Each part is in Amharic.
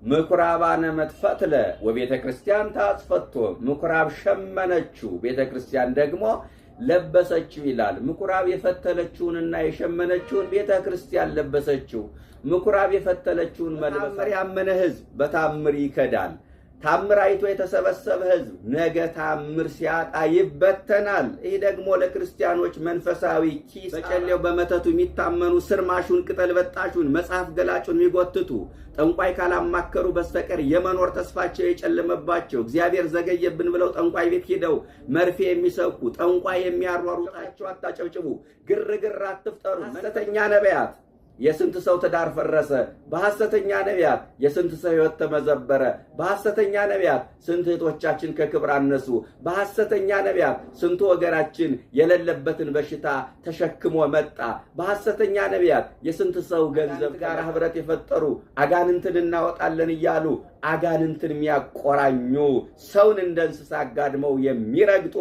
ምኩራባነ መጥፈትለ ወቤተ ክርስቲያን ታጽፈቶ ምኩራብ ሸመነችው ቤተ ክርስቲያን ደግሞ ለበሰችው ይላል። ምኩራብ የፈተለችውንና የሸመነችውን ቤተ ክርስቲያን ለበሰችው። ምኩራብ የፈተለችውን መልበስ ያመነ ሕዝብ በታምር ይከዳል። ታምር አይቶ የተሰበሰበ ሕዝብ ነገ ታምር ሲያጣ ይበተናል። ይህ ደግሞ ለክርስቲያኖች መንፈሳዊ ኪስ በጨሌው በመተቱ የሚታመኑ ስርማሹን ቅጠል በጣሹን መጽሐፍ ገላጩን የሚጎትቱ ጠንቋይ ካላማከሩ በስተቀር የመኖር ተስፋቸው የጨለመባቸው እግዚአብሔር ዘገየብን ብለው ጠንቋይ ቤት ሄደው መርፌ የሚሰኩ ጠንቋይ የሚያሯሩጣቸው አታጨብጭቡ፣ ግርግር አትፍጠሩ። ሐሰተኛ ነቢያት የስንት ሰው ትዳር ፈረሰ። በሐሰተኛ ነቢያት የስንት ሰው ሕይወት ተመዘበረ። በሐሰተኛ ነቢያት ስንት እህቶቻችን ከክብር አነሱ። በሐሰተኛ ነቢያት ስንቱ ወገናችን የሌለበትን በሽታ ተሸክሞ መጣ። በሐሰተኛ ነቢያት የስንት ሰው ገንዘብ ጋር ህብረት የፈጠሩ አጋንንትን እናወጣለን እያሉ አጋንንትን የሚያቆራኙ ሰውን እንደ እንስሳ አጋድመው የሚረግጡ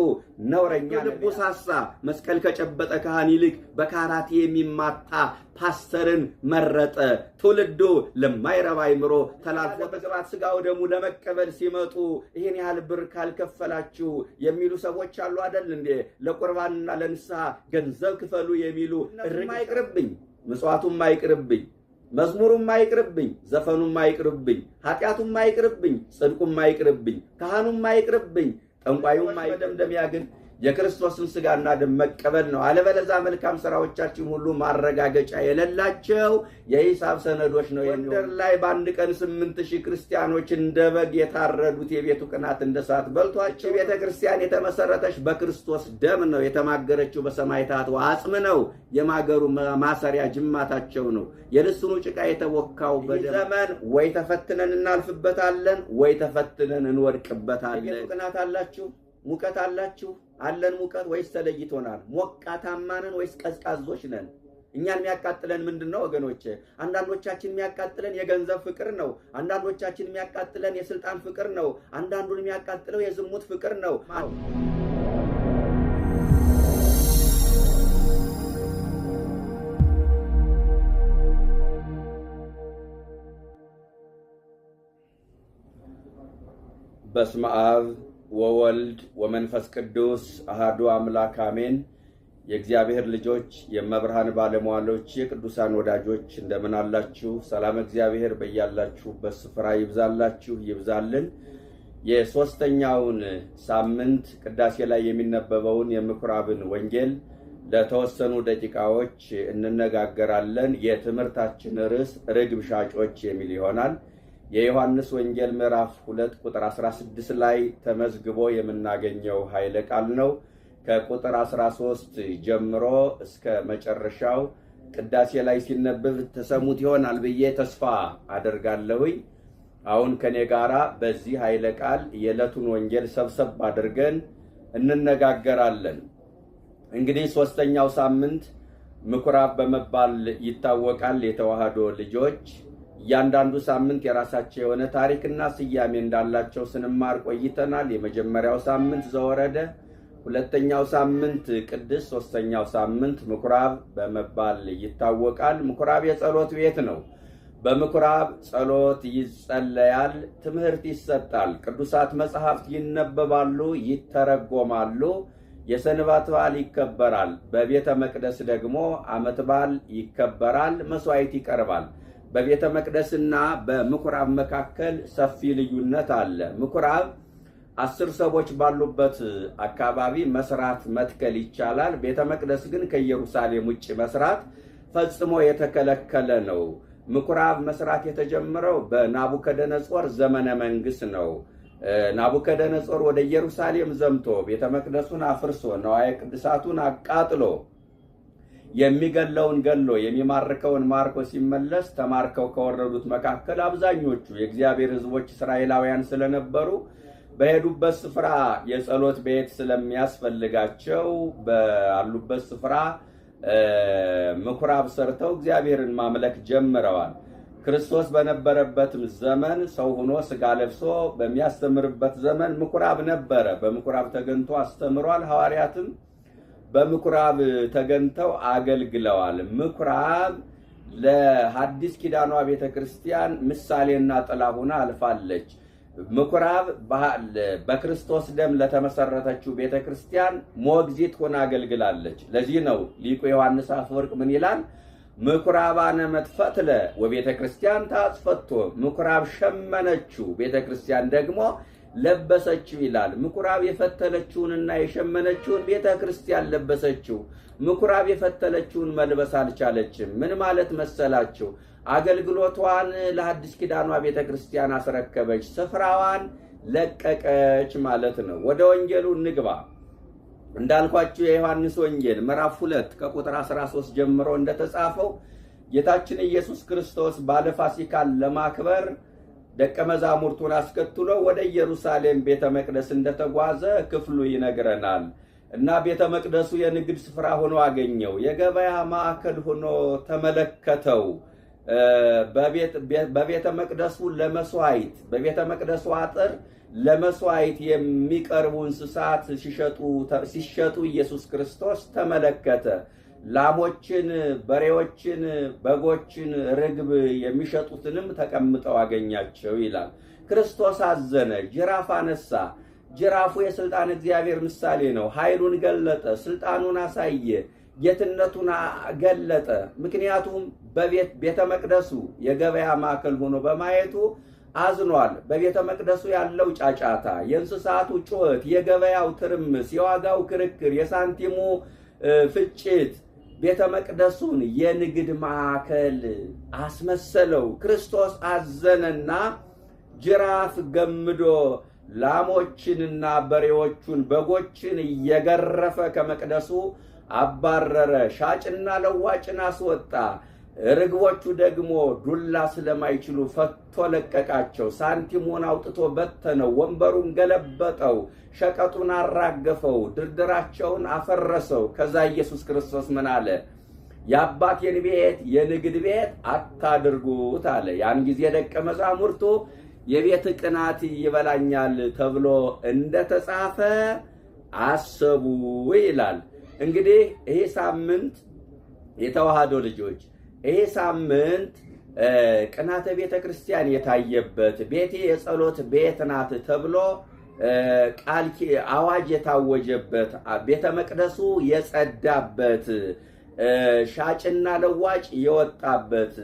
ነውረኛ ልቡ ሳሳ መስቀል ከጨበጠ ካህን ይልቅ በካራቴ የሚማታ ፓስተርን መረጠ። ትውልዱ ለማይረባ አይምሮ ተላልፎ በግባት ስጋው ደሙ ለመቀበል ሲመጡ ይሄን ያህል ብር ካልከፈላችሁ የሚሉ ሰዎች አሉ አይደል እንዴ? ለቁርባንና ለንስሐ ገንዘብ ክፈሉ የሚሉ እርም አይቅርብኝ፣ ምጽዋቱም አይቅርብኝ፣ መዝሙሩም አይቅርብኝ፣ ዘፈኑም አይቅርብኝ፣ ኃጢአቱም አይቅርብኝ፣ ጽድቁም አይቅርብኝ፣ ካህኑም አይቅርብኝ፣ ጠንቋዩም አይደምደሚያ ግን የክርስቶስን ሥጋና ደም መቀበል ነው። አለበለዛ መልካም ሥራዎቻችን ሁሉ ማረጋገጫ የሌላቸው የሂሳብ ሰነዶች ነው። ጎንደር ላይ በአንድ ቀን 8000 ክርስቲያኖች እንደ በግ የታረዱት የቤቱ ቅናት እንደ ሰዓት በልቷቸው። ቤተ ክርስቲያን የተመሰረተች በክርስቶስ ደም ነው። የተማገረችው በሰማዕታት አጽም ነው። የማገሩ ማሰሪያ ጅማታቸው ነው። የልስኑ ጭቃ የተወካው በደም ዘመን ወይ ተፈትነን እናልፍበታለን ወይ ተፈትነን እንወድቅበታለን። የቤቱ ቅናት አላችሁ? ሙቀት አላችሁ? አለን ሙቀት ወይስ ተለይቶናል? ሞቃታማ ነን ወይስ ቀዝቃዞች ነን? እኛን የሚያቃጥለን ምንድነው ወገኖቼ? አንዳንዶቻችን የሚያቃጥለን የገንዘብ ፍቅር ነው። አንዳንዶቻችን የሚያቃጥለን የስልጣን ፍቅር ነው። አንዳንዱን የሚያቃጥለው የዝሙት ፍቅር ነው። በስመ አብ ወወልድ ወመንፈስ ቅዱስ አሃዱ አምላክ አሜን። የእግዚአብሔር ልጆች፣ የመብርሃን ባለሟሎች፣ የቅዱሳን ወዳጆች እንደምን አላችሁ? ሰላም እግዚአብሔር በያላችሁበት ስፍራ ይብዛላችሁ ይብዛልን። የሶስተኛውን ሳምንት ቅዳሴ ላይ የሚነበበውን የምኩራብን ወንጌል ለተወሰኑ ደቂቃዎች እንነጋገራለን። የትምህርታችን ርዕስ ርግብ ሻጮች የሚል ይሆናል። የዮሐንስ ወንጌል ምዕራፍ 2 ቁጥር 16 ላይ ተመዝግቦ የምናገኘው ኃይለ ቃል ነው። ከቁጥር 13 ጀምሮ እስከ መጨረሻው ቅዳሴ ላይ ሲነበብ ተሰሙት ይሆናል ብዬ ተስፋ አደርጋለሁኝ። አሁን ከኔ ጋራ በዚህ ኃይለ ቃል የዕለቱን ወንጌል ሰብሰብ አድርገን እንነጋገራለን። እንግዲህ ሶስተኛው ሳምንት ምኩራብ በመባል ይታወቃል። የተዋህዶ ልጆች እያንዳንዱ ሳምንት የራሳቸው የሆነ ታሪክና ስያሜ እንዳላቸው ስንማር ቆይተናል። የመጀመሪያው ሳምንት ዘወረደ፣ ሁለተኛው ሳምንት ቅድስ፣ ሶስተኛው ሳምንት ምኩራብ በመባል ይታወቃል። ምኩራብ የጸሎት ቤት ነው። በምኩራብ ጸሎት ይጸለያል፣ ትምህርት ይሰጣል፣ ቅዱሳት መጻሕፍት ይነበባሉ፣ ይተረጎማሉ፣ የሰንበት በዓል ይከበራል። በቤተ መቅደስ ደግሞ ዓመት በዓል ይከበራል፣ መስዋዕት ይቀርባል። በቤተ መቅደስና በምኩራብ መካከል ሰፊ ልዩነት አለ። ምኩራብ 10 ሰዎች ባሉበት አካባቢ መስራት መትከል ይቻላል። ቤተ መቅደስ ግን ከኢየሩሳሌም ውጭ መስራት ፈጽሞ የተከለከለ ነው። ምኩራብ መስራት የተጀመረው በናቡከደነጾር ዘመነ መንግስት ነው። ናቡከደነጾር ወደ ኢየሩሳሌም ዘምቶ ቤተ መቅደሱን አፍርሶ ነዋየ ቅድሳቱን አቃጥሎ የሚገለውን ገሎ የሚማርከውን ማርኮ ሲመለስ ተማርከው ከወረዱት መካከል አብዛኞቹ የእግዚአብሔር ሕዝቦች እስራኤላውያን ስለነበሩ በሄዱበት ስፍራ የጸሎት ቤት ስለሚያስፈልጋቸው ባሉበት ስፍራ ምኩራብ ሰርተው እግዚአብሔርን ማምለክ ጀምረዋል። ክርስቶስ በነበረበትም ዘመን ሰው ሆኖ ሥጋ ለብሶ በሚያስተምርበት ዘመን ምኩራብ ነበረ። በምኩራብ ተገንቶ አስተምሯል። ሐዋርያትም በምኩራብ ተገንተው አገልግለዋል። ምኩራብ ለሐዲስ ኪዳኗ ቤተክርስቲያን ምሳሌና ጥላ ሆና አልፋለች። ምኩራብ በክርስቶስ ደም ለተመሰረተችው ቤተክርስቲያን ሞግዚት ሆና አገልግላለች። ለዚህ ነው ሊቁ ዮሐንስ አፈወርቅ ምን ይላል? ምኩራባነ መጥፈትለ ወቤተክርስቲያን ታጽፈቶ፣ ምኩራብ ሸመነችው ቤተክርስቲያን ደግሞ ለበሰችው ይላል። ምኩራብ የፈተለችውንና የሸመነችውን ቤተክርስቲያን ለበሰችው። ምኩራብ የፈተለችውን መልበስ አልቻለችም። ምን ማለት መሰላችሁ? አገልግሎቷን ለሐዲስ ኪዳኗ ቤተክርስቲያን አስረከበች፣ ስፍራዋን ለቀቀች ማለት ነው። ወደ ወንጌሉ እንግባ። እንዳልኳችሁ የዮሐንስ ወንጌል ምዕራፍ 2 ከቁጥር 13 ጀምሮ እንደተጻፈው ጌታችን ኢየሱስ ክርስቶስ ባለ ፋሲካን ለማክበር ደቀ መዛሙርቱን አስከትሎ ወደ ኢየሩሳሌም ቤተ መቅደስ እንደተጓዘ ክፍሉ ይነግረናል። እና ቤተ መቅደሱ የንግድ ስፍራ ሆኖ አገኘው፣ የገበያ ማዕከል ሆኖ ተመለከተው። በቤተ መቅደሱ ለመስዋዕት በቤተ መቅደሱ አጥር ለመስዋዕት የሚቀርቡ እንስሳት ሲሸጡ ኢየሱስ ክርስቶስ ተመለከተ። ላሞችን፣ በሬዎችን፣ በጎችን፣ ርግብ የሚሸጡትንም ተቀምጠው አገኛቸው ይላል። ክርስቶስ አዘነ፣ ጅራፍ አነሳ። ጅራፉ የስልጣን እግዚአብሔር ምሳሌ ነው። ኃይሉን ገለጠ፣ ስልጣኑን አሳየ፣ ጌትነቱን ገለጠ። ምክንያቱም ቤተ መቅደሱ የገበያ ማዕከል ሆኖ በማየቱ አዝኗል። በቤተ መቅደሱ ያለው ጫጫታ፣ የእንስሳቱ ጩኸት፣ የገበያው ትርምስ፣ የዋጋው ክርክር፣ የሳንቲሙ ፍጭት ቤተ መቅደሱን የንግድ ማዕከል አስመሰለው። ክርስቶስ አዘነና ጅራፍ ገምዶ ላሞችንና በሬዎቹን፣ በጎችን እየገረፈ ከመቅደሱ አባረረ። ሻጭና ለዋጭን አስወጣ። ርግቦቹ ደግሞ ዱላ ስለማይችሉ ፈቶ ለቀቃቸው። ሳንቲሙን አውጥቶ በተነው፣ ወንበሩን ገለበጠው፣ ሸቀጡን አራገፈው፣ ድርድራቸውን አፈረሰው። ከዛ ኢየሱስ ክርስቶስ ምን አለ? የአባቴን ቤት የንግድ ቤት አታድርጉት አለ። ያን ጊዜ ደቀ መዛሙርቱ የቤት ቅናት ይበላኛል ተብሎ እንደተጻፈ አሰቡ ይላል። እንግዲህ ይሄ ሳምንት የተዋህዶ ልጆች፣ ይሄ ሳምንት ቅናተ ቤተ ክርስቲያን የታየበት፣ ቤቴ የጸሎት ቤት ናት ተብሎ አዋጅ የታወጀበት፣ ቤተ መቅደሱ የጸዳበት፣ ሻጭና ለዋጭ የወጣበት፣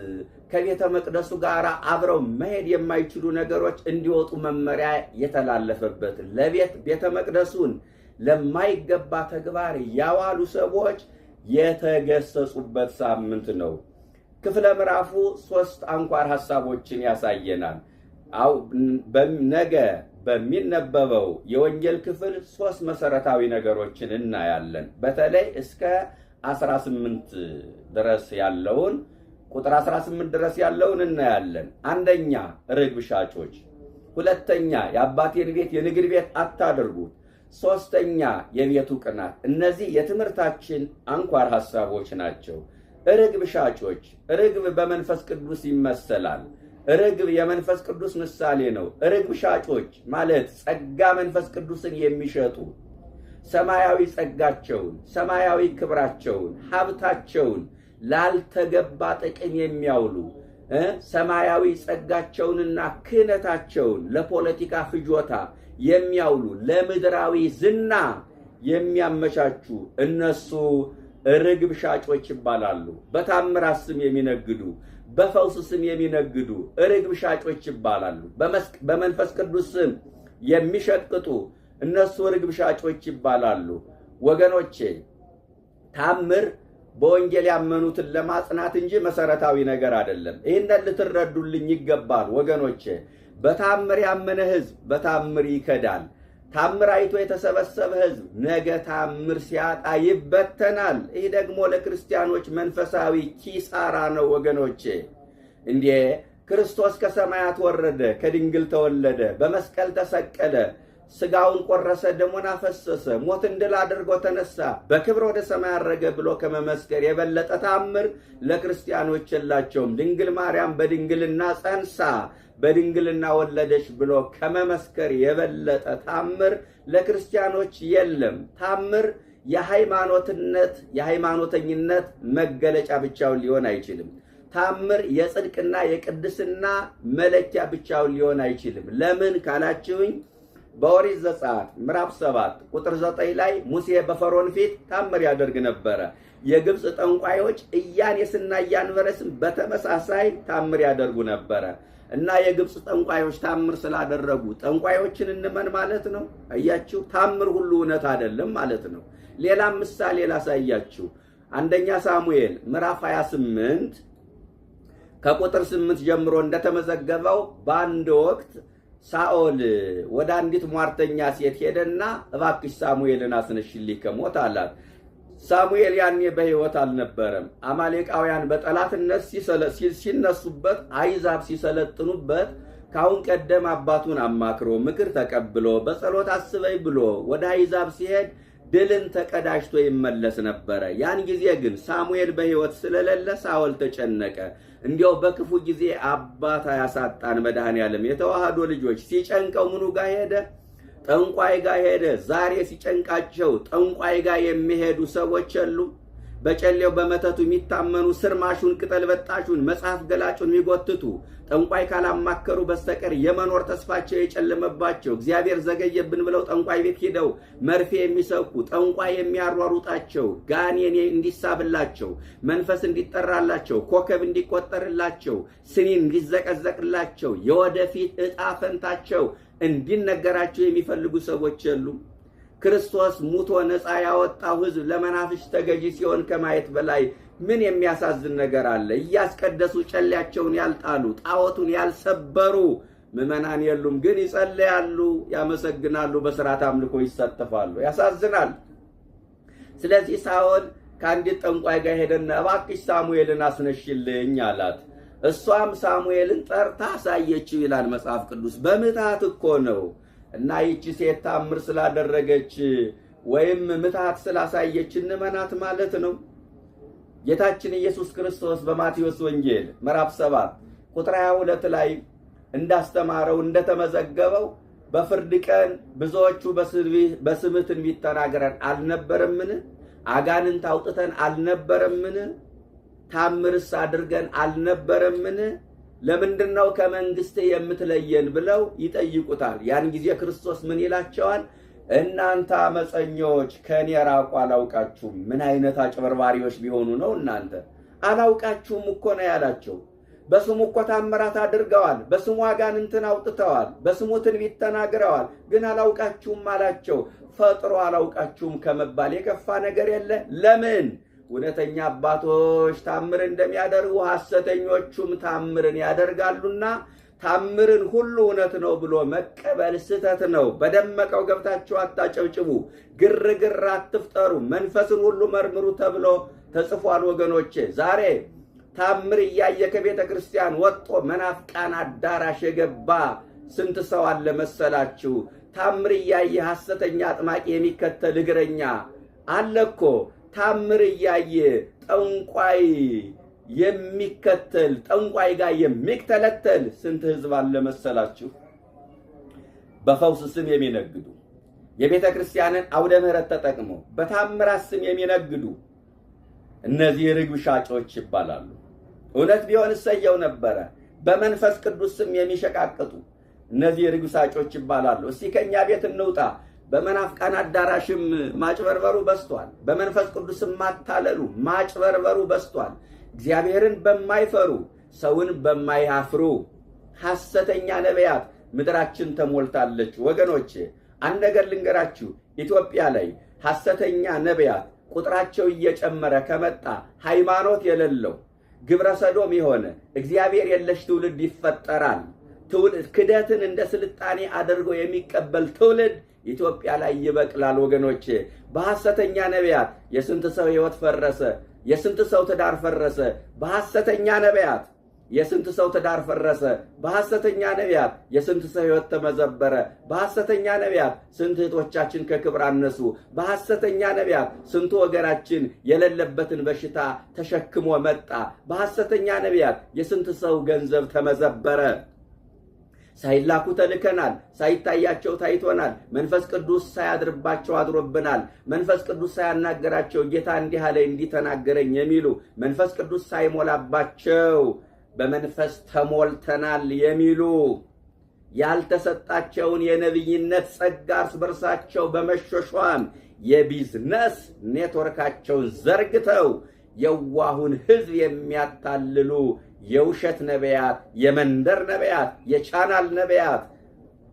ከቤተ መቅደሱ ጋር አብረው መሄድ የማይችሉ ነገሮች እንዲወጡ መመሪያ የተላለፈበት፣ ቤተ መቅደሱን ለማይገባ ተግባር ያዋሉ ሰዎች የተገሰጹበት ሳምንት ነው። ክፍለ ምዕራፉ 3 አንኳር ሐሳቦችን ያሳየናል። ነገ በሚነበበው የወንጌል ክፍል 3 መሰረታዊ ነገሮችን እናያለን። በተለይ እስከ 18 ድረስ ያለውን ቁጥር 18 ድረስ ያለውን እናያለን። አንደኛ ርግብ ሻጮች፣ ሁለተኛ የአባቴን ቤት የንግድ ቤት አታድርጉት፣ ሶስተኛ የቤቱ ቅናት። እነዚህ የትምህርታችን አንኳር ሐሳቦች ናቸው። ርግብ ሻጮች፣ ርግብ በመንፈስ ቅዱስ ይመሰላል። ርግብ የመንፈስ ቅዱስ ምሳሌ ነው። ርግብ ሻጮች ማለት ጸጋ መንፈስ ቅዱስን የሚሸጡ ሰማያዊ ጸጋቸውን፣ ሰማያዊ ክብራቸውን፣ ሀብታቸውን ላልተገባ ጥቅም የሚያውሉ ሰማያዊ ጸጋቸውንና ክህነታቸውን ለፖለቲካ ፍጆታ የሚያውሉ ለምድራዊ ዝና የሚያመቻቹ እነሱ ርግብ ሻጮች ይባላሉ። በታምራት ስም የሚነግዱ፣ በፈውስ ስም የሚነግዱ ርግብ ሻጮች ይባላሉ። በመንፈስ ቅዱስ ስም የሚሸቅጡ እነሱ ርግብ ሻጮች ይባላሉ። ወገኖቼ ታምር በወንጌል ያመኑትን ለማጽናት እንጂ መሰረታዊ ነገር አይደለም። ይህንን ልትረዱልኝ ይገባል ወገኖቼ። በታምር ያመነ ህዝብ በታምር ይከዳል። ታምር አይቶ የተሰበሰበ ህዝብ ነገ ታምር ሲያጣ ይበተናል። ይህ ደግሞ ለክርስቲያኖች መንፈሳዊ ኪሳራ ነው ወገኖቼ። እንዴ ክርስቶስ ከሰማያት ወረደ፣ ከድንግል ተወለደ፣ በመስቀል ተሰቀለ፣ ስጋውን ቆረሰ፣ ደሙን አፈሰሰ፣ ሞትን ድል አድርጎ ተነሳ፣ በክብር ወደ ሰማይ አረገ ብሎ ከመመስከር የበለጠ ታምር ለክርስቲያኖች የላቸውም። ድንግል ማርያም በድንግልና ጸንሳ በድንግልና ወለደች ብሎ ከመመስከር የበለጠ ታምር ለክርስቲያኖች የለም። ታምር የሃይማኖተኝነት መገለጫ ብቻውን ሊሆን አይችልም። ታምር የጽድቅና የቅድስና መለኪያ ብቻውን ሊሆን አይችልም። ለምን ካላችሁኝ በኦሪት ዘጸአት ምዕራፍ 7 ቁጥር 9 ላይ ሙሴ በፈርዖን ፊት ታምር ያደርግ ነበረ። የግብፅ ጠንቋዮች ኢያኔስና ኢያንበረስም በተመሳሳይ ታምር ያደርጉ ነበረ እና የግብፅ ጠንቋዮች ታምር ስላደረጉ ጠንቋዮችን እንመን ማለት ነው? አያችሁ፣ ታምር ሁሉ እውነት አይደለም ማለት ነው። ሌላም ምሳሌ ላሳያችሁ። አንደኛ ሳሙኤል ምዕራፍ 28 ከቁጥር 8 ጀምሮ እንደተመዘገበው በአንድ ወቅት ሳኦል ወደ አንዲት ሟርተኛ ሴት ሄደና እባክሽ ሳሙኤልን አስነሽልኝ ከሞት አላት። ሳሙኤል ያኔ በሕይወት አልነበረም። አማሌቃውያን በጠላትነት ሲነሱበት፣ አይዛብ ሲሰለጥኑበት ካሁን ቀደም አባቱን አማክሮ ምክር ተቀብሎ በጸሎት አስበይ ብሎ ወደ አይዛብ ሲሄድ ድልን ተቀዳጅቶ ይመለስ ነበረ። ያን ጊዜ ግን ሳሙኤል በሕይወት ስለሌለ ሳኦል ተጨነቀ። እንዲያው በክፉ ጊዜ አባት ያሳጣን መድኃኔዓለም። የተዋህዶ ልጆች ሲጨንቀው ምኑ ጋር ሄደ? ጠንቋይ ጋር ሄደ። ዛሬ ሲጨንቃቸው ጠንቋይ ጋር የሚሄዱ ሰዎች አሉ። በጨሌው በመተቱ የሚታመኑ ስርማሹን፣ ቅጠል በጣሹን፣ መጽሐፍ ገላጩን የሚጎትቱ ጠንቋይ ካላማከሩ በስተቀር የመኖር ተስፋቸው የጨለመባቸው እግዚአብሔር ዘገየብን ብለው ጠንቋይ ቤት ሄደው መርፌ የሚሰኩ ጠንቋይ የሚያሯሩጣቸው ጋኔን እንዲሳብላቸው፣ መንፈስ እንዲጠራላቸው፣ ኮከብ እንዲቆጠርላቸው፣ ስኒን እንዲዘቀዘቅላቸው፣ የወደፊት ዕጣ ፈንታቸው እንዲነገራቸው የሚፈልጉ ሰዎች የሉም። ክርስቶስ ሙቶ ነፃ ያወጣው ሕዝብ ለመናፍስት ተገዢ ሲሆን ከማየት በላይ ምን የሚያሳዝን ነገር አለ? እያስቀደሱ ጨሌያቸውን ያልጣሉ፣ ጣዖቱን ያልሰበሩ ምዕመናን የሉም። ግን ይጸልያሉ፣ ያመሰግናሉ፣ በሥርዓት አምልኮ ይሳተፋሉ። ያሳዝናል። ስለዚህ ሳኦል ከአንዲት ጠንቋይ ጋር ሄደና እባክሽ ሳሙኤልን አስነሽልኝ አላት። እሷም ሳሙኤልን ጠርታ አሳየችው ይላል መጽሐፍ ቅዱስ። በምትሃት እኮ ነው። እና ይቺ ሴት ታምር ስላደረገች ወይም ምትሃት ስላሳየች እንመናት ማለት ነው። ጌታችን ኢየሱስ ክርስቶስ በማቴዎስ ወንጌል ምዕራፍ 7 ቁጥር 22 ላይ እንዳስተማረው እንደተመዘገበው በፍርድ ቀን ብዙዎቹ በስምህ ትንቢት ተናግረን አልነበረምን? አጋንንት አውጥተን አልነበረምን? ታምርስ አድርገን አልነበረምን? ለምንድነው ከመንግስት የምትለየን ብለው ይጠይቁታል። ያን ጊዜ ክርስቶስ ምን ይላቸዋል? እናንተ አመፀኞች ከኔ ራቁ፣ አላውቃችሁም። ምን አይነት አጭበርባሪዎች ቢሆኑ ነው እናንተ? አላውቃችሁም እኮ ነው ያላቸው። በስሙ እኮ ታምራት አድርገዋል፣ በስሙ አጋንንትን አውጥተዋል፣ በስሙ ትንቢት ተናግረዋል፣ ግን አላውቃችሁም አላቸው። ፈጥሮ አላውቃችሁም ከመባል የከፋ ነገር የለ። ለምን? እውነተኛ አባቶች ታምር እንደሚያደርጉ ሐሰተኞቹም ታምርን ያደርጋሉና ታምርን ሁሉ እውነት ነው ብሎ መቀበል ስህተት ነው። በደመቀው ገብታችሁ አታጨብጭቡ፣ ግርግር አትፍጠሩ፣ መንፈስን ሁሉ መርምሩ ተብሎ ተጽፏል። ወገኖቼ ዛሬ ታምር እያየ ከቤተ ክርስቲያን ወጥቶ መናፍቃን አዳራሽ የገባ ስንት ሰው አለ መሰላችሁ? ታምር እያየ ሐሰተኛ አጥማቂ የሚከተል እግረኛ አለ እኮ። ታምር እያየ ጠንቋይ የሚከተል ጠንቋይ ጋር የሚተለተል ስንት ህዝብ አለ መሰላችሁ? በፈውስ ስም የሚነግዱ የቤተ ክርስቲያንን አውደ ምሕረት ተጠቅመው በታምራት ስም የሚነግዱ እነዚህ ርግብ ሻጮች ይባላሉ። እውነት ቢሆን እሰየው ነበረ። በመንፈስ ቅዱስ ስም የሚሸቃቅጡ እነዚህ ርግብ ሻጮች ይባላሉ። እስቲ ከኛ ቤት እንውጣ። በመናፍቃን አዳራሽም ማጭበርበሩ በስቷል። በመንፈስ ቅዱስም ማታለሉ ማጭበርበሩ በስቷል። እግዚአብሔርን በማይፈሩ ሰውን በማያፍሩ ሐሰተኛ ነቢያት ምድራችን ተሞልታለች። ወገኖቼ አንድ ነገር ልንገራችሁ። ኢትዮጵያ ላይ ሐሰተኛ ነቢያት ቁጥራቸው እየጨመረ ከመጣ ሃይማኖት የሌለው ግብረ ሰዶም የሆነ እግዚአብሔር የለሽ ትውልድ ይፈጠራል። ክደትን እንደ ስልጣኔ አድርጎ የሚቀበል ትውልድ ኢትዮጵያ ላይ ይበቅላል። ወገኖቼ በሐሰተኛ ነቢያት የስንት ሰው ሕይወት ፈረሰ፣ የስንት ሰው ትዳር ፈረሰ። በሐሰተኛ ነቢያት የስንት ሰው ትዳር ፈረሰ። በሐሰተኛ ነቢያት የስንት ሰው ሕይወት ተመዘበረ። በሐሰተኛ ነቢያት ስንት እህቶቻችን ከክብር አነሱ። በሐሰተኛ ነቢያት ስንቱ ወገናችን የሌለበትን በሽታ ተሸክሞ መጣ። በሐሰተኛ ነቢያት የስንት ሰው ገንዘብ ተመዘበረ። ሳይላኩ ተልከናል፣ ሳይታያቸው ታይቶናል፣ መንፈስ ቅዱስ ሳያድርባቸው አድሮብናል፣ መንፈስ ቅዱስ ሳያናገራቸው ጌታ እንዲህ አለ እንዲህ ተናገረኝ የሚሉ መንፈስ ቅዱስ ሳይሞላባቸው በመንፈስ ተሞልተናል የሚሉ ያልተሰጣቸውን የነብይነት ጸጋ እርስ በርሳቸው በመሾሿም የቢዝነስ ኔትወርካቸውን ዘርግተው የዋሁን ሕዝብ የሚያታልሉ የውሸት ነቢያት፣ የመንደር ነቢያት፣ የቻናል ነቢያት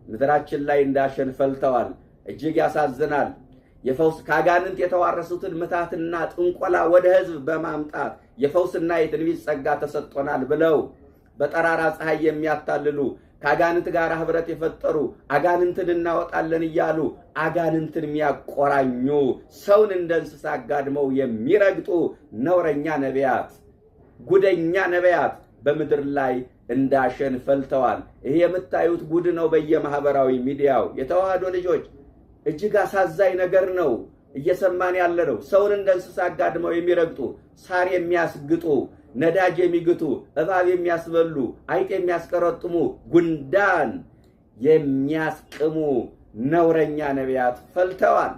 ምድራችን ላይ እንዳሸን ፈልተዋል። እጅግ ያሳዝናል። የፈውስ ካጋንንት የተዋረሱትን ምታትና ጥንቆላ ወደ ሕዝብ በማምጣት የፈውስና የትንቢት ጸጋ ተሰጥቶናል ብለው በጠራራ ፀሐይ የሚያታልሉ ከአጋንንት ጋር ህብረት የፈጠሩ አጋንንትን እናወጣለን እያሉ አጋንንትን የሚያቆራኙ ሰውን እንደ እንስሳ አጋድመው የሚረግጡ ነውረኛ ነቢያት፣ ጉደኛ ነቢያት በምድር ላይ እንዳሸን ፈልተዋል። ይሄ የምታዩት ጉድ ነው። በየማህበራዊ ሚዲያው የተዋህዶ ልጆች እጅግ አሳዛኝ ነገር ነው እየሰማን ያለ ነው። ሰውን እንደ እንስሳ አጋድመው የሚረግጡ፣ ሳር የሚያስግጡ፣ ነዳጅ የሚግቱ፣ እባብ የሚያስበሉ፣ አይጥ የሚያስቀረጥሙ፣ ጉንዳን የሚያስቅሙ ነውረኛ ነቢያት ፈልተዋል።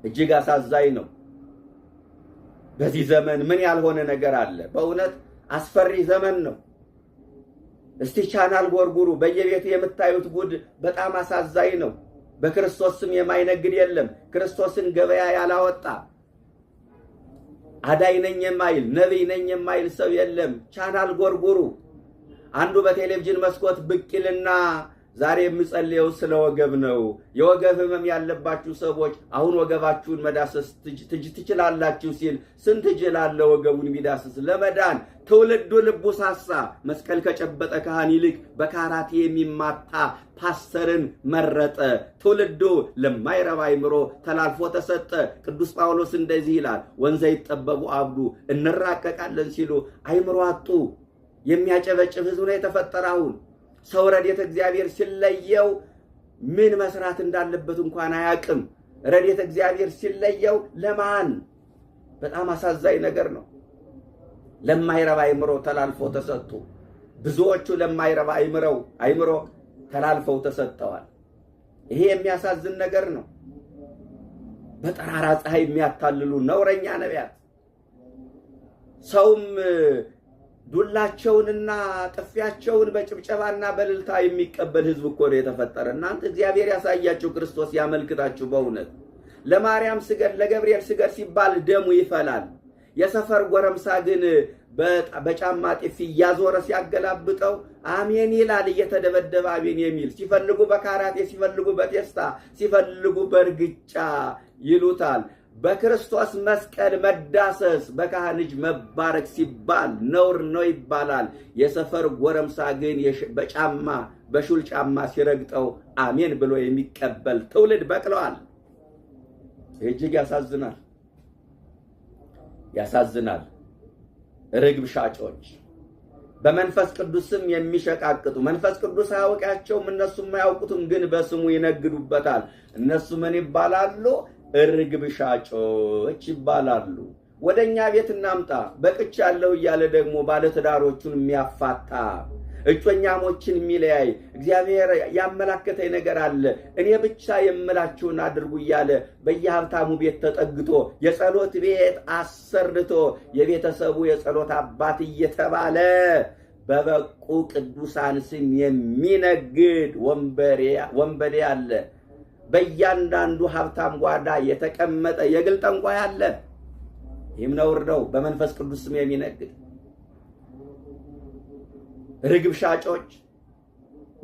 እጅግ አሳዛኝ ነው። በዚህ ዘመን ምን ያልሆነ ነገር አለ? በእውነት አስፈሪ ዘመን ነው። እስቲ ቻናል ጎርጉሩ። በየቤቱ የምታዩት ጉድ በጣም አሳዛኝ ነው። በክርስቶስ ስም የማይነግድ የለም። ክርስቶስን ገበያ ያላወጣ አዳይ ነኝ የማይል ነብይ ነኝ የማይል ሰው የለም። ቻናል ጎርጉሩ። አንዱ በቴሌቪዥን መስኮት ብቅ ይልና ዛሬ የምጸልየው ስለ ወገብ ነው። የወገብ ህመም ያለባችሁ ሰዎች አሁን ወገባችሁን መዳሰስ ትችላላችሁ ሲል ስንት ጅላለ ወገቡን ቢዳስስ ለመዳን ትውልዱ ልቡ ሳሳ። መስቀል ከጨበጠ ካህን ይልቅ በካራቴ የሚማታ ፓስተርን መረጠ። ትውልዱ ለማይረባ አይምሮ ተላልፎ ተሰጠ። ቅዱስ ጳውሎስ እንደዚህ ይላል፣ ወንዘ ይጠበቡ አብዱ፣ እንራቀቃለን ሲሉ አይምሮ አጡ። የሚያጨበጭብ ህዝብ ነው የተፈጠረ። አሁን ሰው ረድኤተ እግዚአብሔር ሲለየው ምን መስራት እንዳለበት እንኳን አያውቅም። ረድኤተ እግዚአብሔር ሲለየው ለማን? በጣም አሳዛኝ ነገር ነው። ለማይረባ አይምሮ ተላልፎ ተሰጡ። ብዙዎቹ ለማይረባ አይምሮ ተላልፈው ተሰጠዋል። ይሄ የሚያሳዝን ነገር ነው። በጠራራ ፀሐይ የሚያታልሉ ነውረኛ ነቢያት ሰውም ዱላቸውንና ጥፊያቸውን በጭብጨባና በልልታ የሚቀበል ህዝብ እኮ ነው የተፈጠረ። እናንተ እግዚአብሔር ያሳያችሁ፣ ክርስቶስ ያመልክታችሁ። በእውነት ለማርያም ስገድ ለገብርኤል ስገድ ሲባል ደሙ ይፈላል። የሰፈር ጎረምሳ ግን በጫማ ጥፊ እያዞረ ሲያገላብጠው አሜን ይላል እየተደበደበ አሜን የሚል። ሲፈልጉ በካራቴ ሲፈልጉ በቴስታ ሲፈልጉ በእርግጫ ይሉታል። በክርስቶስ መስቀል መዳሰስ በካህን እጅ መባረክ ሲባል ነውር ነው ይባላል። የሰፈር ጎረምሳ ግን በጫማ በሹል ጫማ ሲረግጠው አሜን ብሎ የሚቀበል ትውልድ በቅለዋል። እጅግ ያሳዝናል፣ ያሳዝናል። ርግብ ሻጮች በመንፈስ ቅዱስም የሚሸቃቅጡ፣ መንፈስ ቅዱስ አያውቃቸውም እነሱም አያውቁትም፣ ግን በስሙ ይነግዱበታል። እነሱ ምን ይባላሉ? ርግብ ሻጮች ይባላሉ። ወደኛ ቤት እናምጣ በቅች ያለው እያለ ደግሞ ባለትዳሮቹን የሚያፋታ እጮኛሞችን የሚለያይ እግዚአብሔር ያመላከተኝ ነገር አለ እኔ ብቻ የምላችሁን አድርጉ እያለ በየሀብታሙ ቤት ተጠግቶ የጸሎት ቤት አሰርቶ የቤተሰቡ የጸሎት አባት እየተባለ በበቁ ቅዱሳን ስም የሚነግድ ወንበዴ አለ። በእያንዳንዱ ሀብታም ጓዳ የተቀመጠ የግል ጠንቋይ አለ። ይህም ነውር ነው። በመንፈስ ቅዱስ ስም የሚነግድ ርግብ ሻጮች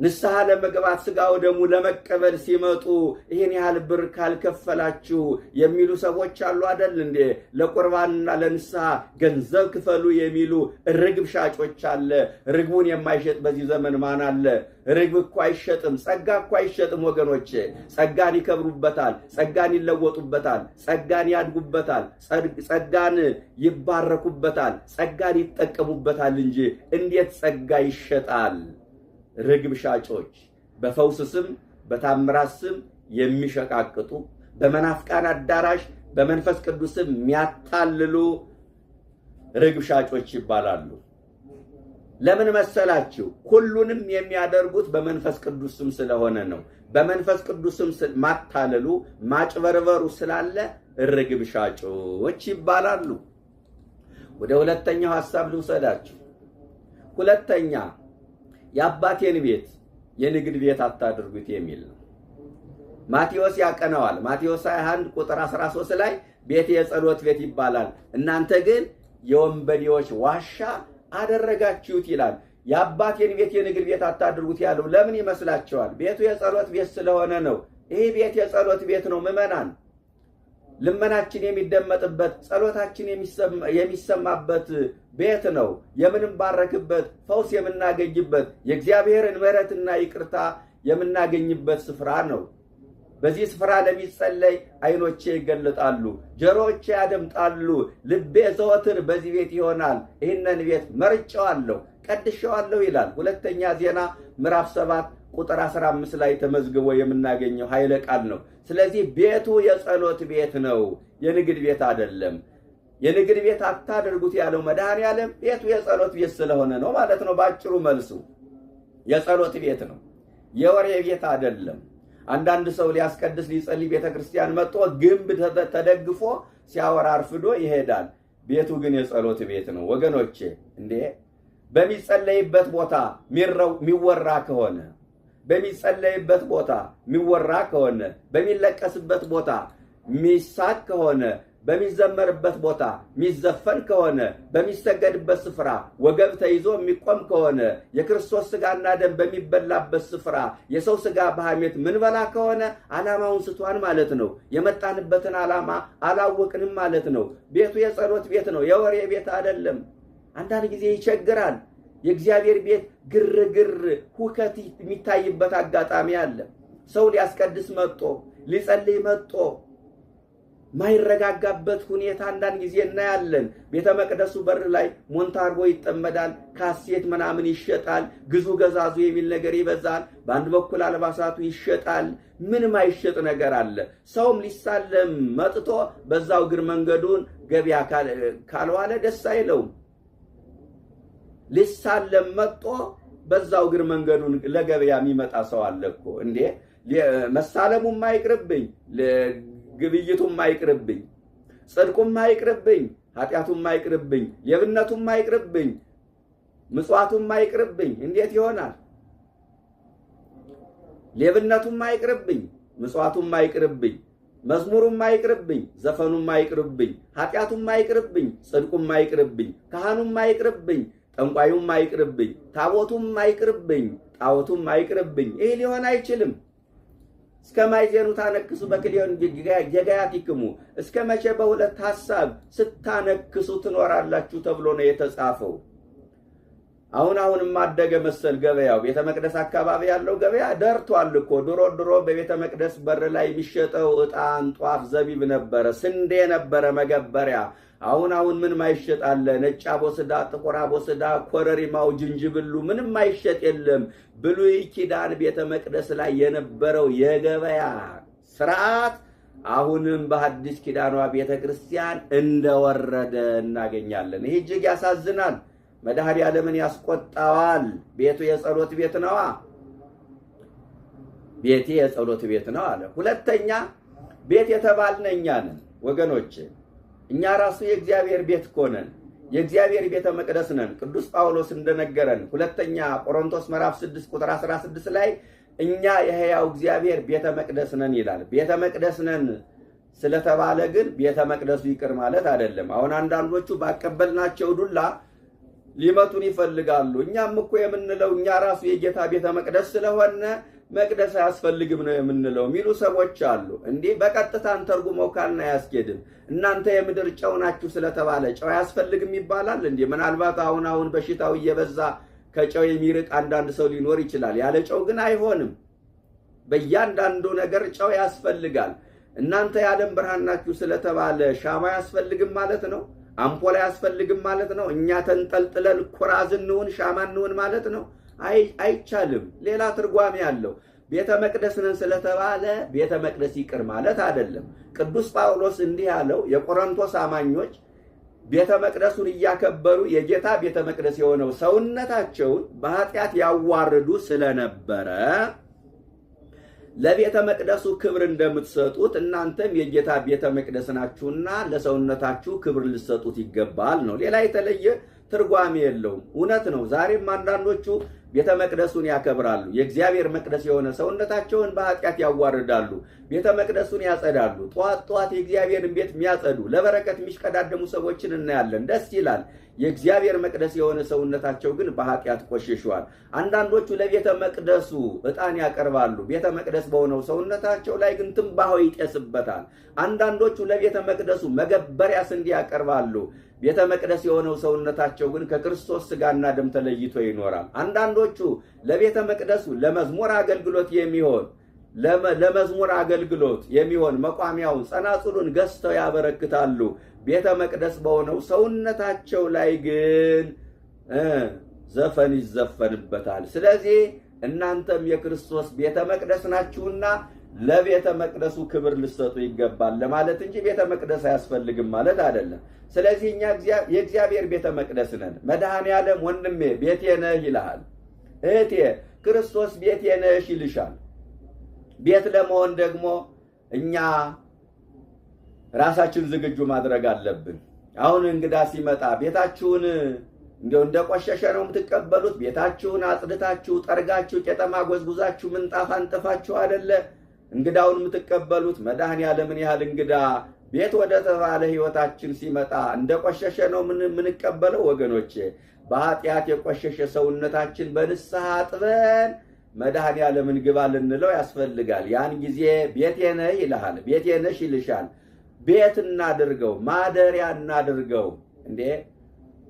ንስሐ ለመግባት ሥጋው ደሙ ለመቀበል ሲመጡ ይህን ያህል ብር ካልከፈላችሁ የሚሉ ሰዎች አሉ አይደል እንዴ? ለቁርባንና ለንስሐ ገንዘብ ክፈሉ የሚሉ ርግብ ሻጮች አለ። ርግቡን የማይሸጥ በዚህ ዘመን ማን አለ? ርግብ እኮ አይሸጥም፣ ጸጋ እኮ አይሸጥም ወገኖቼ። ጸጋን ይከብሩበታል፣ ጸጋን ይለወጡበታል፣ ጸጋን ያድጉበታል፣ ጸጋን ይባረኩበታል፣ ጸጋን ይጠቀሙበታል እንጂ እንዴት ጸጋ ይሸጣል? ርግብ ሻጮች በፈውስ ስም በታምራት ስም የሚሸቃቅጡ በመናፍቃን አዳራሽ በመንፈስ ቅዱስ ስም የሚያታልሉ ርግብ ሻጮች ይባላሉ። ለምን መሰላችሁ? ሁሉንም የሚያደርጉት በመንፈስ ቅዱስ ስም ስለሆነ ነው። በመንፈስ ቅዱስ ስም ማታለሉ ማጭበርበሩ ስላለ እርግብ ሻጮች ይባላሉ። ወደ ሁለተኛው ሐሳብ ልውሰዳችሁ። ሁለተኛ የአባቴን ቤት የንግድ ቤት አታድርጉት የሚል ነው። ማቴዎስ ያቀነዋል። ማቴዎስ 21 ቁጥር 13 ላይ ቤት የጸሎት ቤት ይባላል፣ እናንተ ግን የወንበዴዎች ዋሻ አደረጋችሁት ይላል። የአባቴን ቤት የንግድ ቤት አታድርጉት ያለው ለምን ይመስላችኋል? ቤቱ የጸሎት ቤት ስለሆነ ነው። ይህ ቤት የጸሎት ቤት ነው። ምዕመናን ልመናችን የሚደመጥበት ጸሎታችን የሚሰማበት ቤት ነው። የምንባረክበት፣ ፈውስ የምናገኝበት፣ የእግዚአብሔርን ምሕረትና ይቅርታ የምናገኝበት ስፍራ ነው። በዚህ ስፍራ ለሚጸለይ ዓይኖቼ ይገለጣሉ፣ ጆሮዎቼ ያደምጣሉ፣ ልቤ ዘወትር በዚህ ቤት ይሆናል። ይህንን ቤት መርጬዋለሁ፣ ቀድሼዋለሁ ይላል። ሁለተኛ ዜና ምዕራፍ 7 ቁጥር 15 ላይ ተመዝግቦ የምናገኘው ኃይለ ቃል ነው። ስለዚህ ቤቱ የጸሎት ቤት ነው፣ የንግድ ቤት አይደለም። የንግድ ቤት አታድርጉት ያለው መድኃኔዓለም ቤቱ የጸሎት ቤት ስለሆነ ነው ማለት ነው። ባጭሩ መልሱ የጸሎት ቤት ነው፣ የወሬ ቤት አይደለም። አንዳንድ ሰው ሊያስቀድስ ሊጸልይ ቤተክርስቲያን መጥቶ ግንብ ተደግፎ ሲያወራ አርፍዶ ይሄዳል። ቤቱ ግን የጸሎት ቤት ነው። ወገኖቼ እንዴ በሚጸለይበት ቦታ ሚወራ ከሆነ በሚጸለይበት ቦታ ሚወራ ከሆነ በሚለቀስበት ቦታ ሚሳቅ ከሆነ በሚዘመርበት ቦታ ሚዘፈን ከሆነ በሚሰገድበት ስፍራ ወገብ ተይዞ የሚቆም ከሆነ የክርስቶስ ሥጋና ደም በሚበላበት ስፍራ የሰው ሥጋ በሐሜት ምንበላ ከሆነ ዓላማውን ስቷን ማለት ነው። የመጣንበትን ዓላማ አላወቅንም ማለት ነው። ቤቱ የጸሎት ቤት ነው፣ የወሬ ቤት አይደለም። አንዳንድ ጊዜ ይቸግራል። የእግዚአብሔር ቤት ግርግር፣ ሁከት የሚታይበት አጋጣሚ አለ። ሰው ሊያስቀድስ መጥቶ ሊጸልይ መጥቶ ማይረጋጋበት ሁኔታ አንዳንድ ጊዜ እናያለን። ቤተ መቅደሱ በር ላይ ሞንታርቦ ይጠመዳል፣ ካሴት ምናምን ይሸጣል፣ ግዙ ገዛዙ የሚል ነገር ይበዛል። በአንድ በኩል አልባሳቱ ይሸጣል። ምንም አይሸጥ ነገር አለ። ሰውም ሊሳለም መጥቶ በዛው እግር መንገዱን ገበያ ካልዋለ ደስ አይለውም። ሊሳለም መጥቶ በዛው እግር መንገዱን ለገበያ የሚመጣ ሰው አለ እኮ እንዴ! መሳለሙም አይቅርብኝ፣ ግብይቱም አይቅርብኝ፣ ጽድቁም አይቅርብኝ፣ ኃጢአቱም አይቅርብኝ፣ ሌብነቱም አይቅርብኝ፣ ምጽዋቱም አይቅርብኝ። እንዴት ይሆናል? ሌብነቱም አይቅርብኝ፣ ምጽዋቱም አይቅርብኝ፣ መዝሙሩም አይቅርብኝ፣ ዘፈኑም አይቅርብኝ፣ ኃጢአቱም አይቅርብኝ፣ ጽድቁም አይቅርብኝ፣ ካህኑም አይቅርብኝ፣ ጠንቋዩም አይቅርብኝ፣ ታቦቱም አይቅርብኝ፣ ጣዖቱም አይቅርብኝ። ይህ ሊሆን አይችልም። እስከ ማይዜኑ ታነክሱ በክልዮን የጋያቲክሙ እስከ መቼ በሁለት ሐሳብ ስታነክሱ ትኖራላችሁ ተብሎ ነው የተጻፈው። አሁንም ማደገ መሰል ገበያው ቤተ መቅደስ አካባቢ ያለው ገበያ ደርቷል እኮ። ድሮ በቤተ መቅደስ በር ላይ የሚሸጠው ዕጣን፣ ጧፍ፣ ዘቢብ ነበረ፣ ስንዴ ነበረ መገበሪያ። አሁን ምን ማይሸጥ አለ? ነጭ አቦስዳ፣ ጥቁር አቦስዳ፣ ኮረሪማው፣ ጅንጅብሉ ምንም ማይሸጥ የለም። ብሉይ ኪዳን ቤተ መቅደስ ላይ የነበረው የገበያ ስርዓት አሁንም በሐዲስ ኪዳኗ ቤተ ክርስቲያን እንደወረደ እናገኛለን። ይህ እጅግ ያሳዝናል። መድኃኔዓለምን ያስቆጣዋል። ቤቱ የጸሎት ቤት ነዋ። ቤቴ የጸሎት ቤት ነው አለ። ሁለተኛ ቤት የተባልነ እኛ ነን ወገኖች። እኛ ራሱ የእግዚአብሔር ቤት ኮነን፣ የእግዚአብሔር ቤተ መቅደስ ነን። ቅዱስ ጳውሎስ እንደነገረን ሁለተኛ ቆሮንቶስ ምዕራፍ 6 ቁጥር 16 ላይ እኛ የሕያው እግዚአብሔር ቤተ መቅደስ ነን ይላል። ቤተ መቅደስ ነን ስለተባለ ግን ቤተ መቅደሱ ይቅር ማለት አይደለም። አሁን አንዳንዶቹ ባቀበልናቸው ዱላ ሊመቱን ይፈልጋሉ። እኛም እኮ የምንለው እኛ ራሱ የጌታ ቤተ መቅደስ ስለሆነ መቅደስ አያስፈልግም ነው የምንለው የሚሉ ሰዎች አሉ። እንዴ በቀጥታን ተርጉመው ካልና አያስኬድም። እናንተ የምድር ጨው ናችሁ ስለተባለ ጨው አያስፈልግም ይባላል እንዴ? ምናልባት አሁን በሽታው እየበዛ ከጨው የሚርቅ አንዳንድ ሰው ሊኖር ይችላል። ያለ ጨው ግን አይሆንም። በእያንዳንዱ ነገር ጨው ያስፈልጋል። እናንተ የዓለም ብርሃን ናችሁ ስለተባለ ሻማ አያስፈልግም ማለት ነው? አምፖል አያስፈልግም ማለት ነው? እኛ ተንጠልጥለን ኩራዝ እንሁን ሻማ እንሁን ማለት ነው? አይቻልም። ሌላ ትርጓሜ ያለው ቤተ መቅደስ ነን ስለተባለ ቤተ መቅደስ ይቅር ማለት አይደለም። ቅዱስ ጳውሎስ እንዲህ ያለው የቆሮንቶስ አማኞች ቤተ መቅደሱን እያከበሩ የጌታ ቤተ መቅደስ የሆነው ሰውነታቸውን በኃጢአት ያዋርዱ ስለነበረ ለቤተ መቅደሱ ክብር እንደምትሰጡት እናንተም የጌታ ቤተ መቅደስ ናችሁና ለሰውነታችሁ ክብር ልትሰጡት ይገባል ነው። ሌላ የተለየ ትርጓሜ የለውም። እውነት ነው። ዛሬም አንዳንዶቹ ቤተ መቅደሱን ያከብራሉ። የእግዚአብሔር መቅደስ የሆነ ሰውነታቸውን በኃጢአት ያዋርዳሉ። ቤተ መቅደሱን ያጸዳሉ። ጧት ጧት የእግዚአብሔርን ቤት የሚያጸዱ ለበረከት የሚሽቀዳደሙ ሰዎችን እናያለን። ደስ ይላል። የእግዚአብሔር መቅደስ የሆነ ሰውነታቸው ግን በኃጢአት ቆሽሿል። አንዳንዶቹ ለቤተ መቅደሱ ዕጣን ያቀርባሉ። ቤተ መቅደስ በሆነው ሰውነታቸው ላይ ግን ትንባሆ ይጤስበታል። አንዳንዶቹ ለቤተ መቅደሱ መገበሪያ ስንዴ ያቀርባሉ። ቤተ መቅደስ የሆነው ሰውነታቸው ግን ከክርስቶስ ሥጋና ደም ተለይቶ ይኖራል። አንዳንዶቹ ለቤተ መቅደሱ ለመዝሙር አገልግሎት የሚሆን መቋሚያውን ጸናጽሉን ገዝተው ያበረክታሉ። ቤተ መቅደስ በሆነው ሰውነታቸው ላይ ግን ዘፈን ይዘፈንበታል። ስለዚህ እናንተም የክርስቶስ ቤተ መቅደስ ናችሁና ለቤተ መቅደሱ ክብር ልትሰጡ ይገባል ለማለት እንጂ ቤተ መቅደስ አያስፈልግም ማለት አይደለም። ስለዚህ እኛ የእግዚአብሔር ቤተ መቅደስ ነን። መድኃኔዓለም ወንድሜ ቤቴ ነህ ይልሃል። እህቴ ክርስቶስ ቤቴ ነሽ ይልሻል። ቤት ለመሆን ደግሞ እኛ ራሳችን ዝግጁ ማድረግ አለብን። አሁን እንግዳ ሲመጣ ቤታችሁን እንደቆሸሸ ነው የምትቀበሉት? ቤታችሁን አጽድታችሁ ጠርጋችሁ ቄጠማ ጎዝጉዛችሁ ምንጣፍ አንጥፋችሁ አይደለ እንግዳውን የምትቀበሉት? መድኃኔዓለምን ያህል እንግዳ ቤት ወደ ተባለ ሕይወታችን ሲመጣ እንደቆሸሸ ነው የምንቀበለው? ወገኖቼ በኃጢአት የቆሸሸ ሰውነታችን በንስሐ አጥበን መድኃኔዓለምን ግባ ልንለው ያስፈልጋል። ያን ጊዜ ቤቴ ነህ ይልሃል፣ ቤቴ ነሽ ይልሻል። ቤት እናድርገው፣ ማደሪያ እናድርገው። እንዴ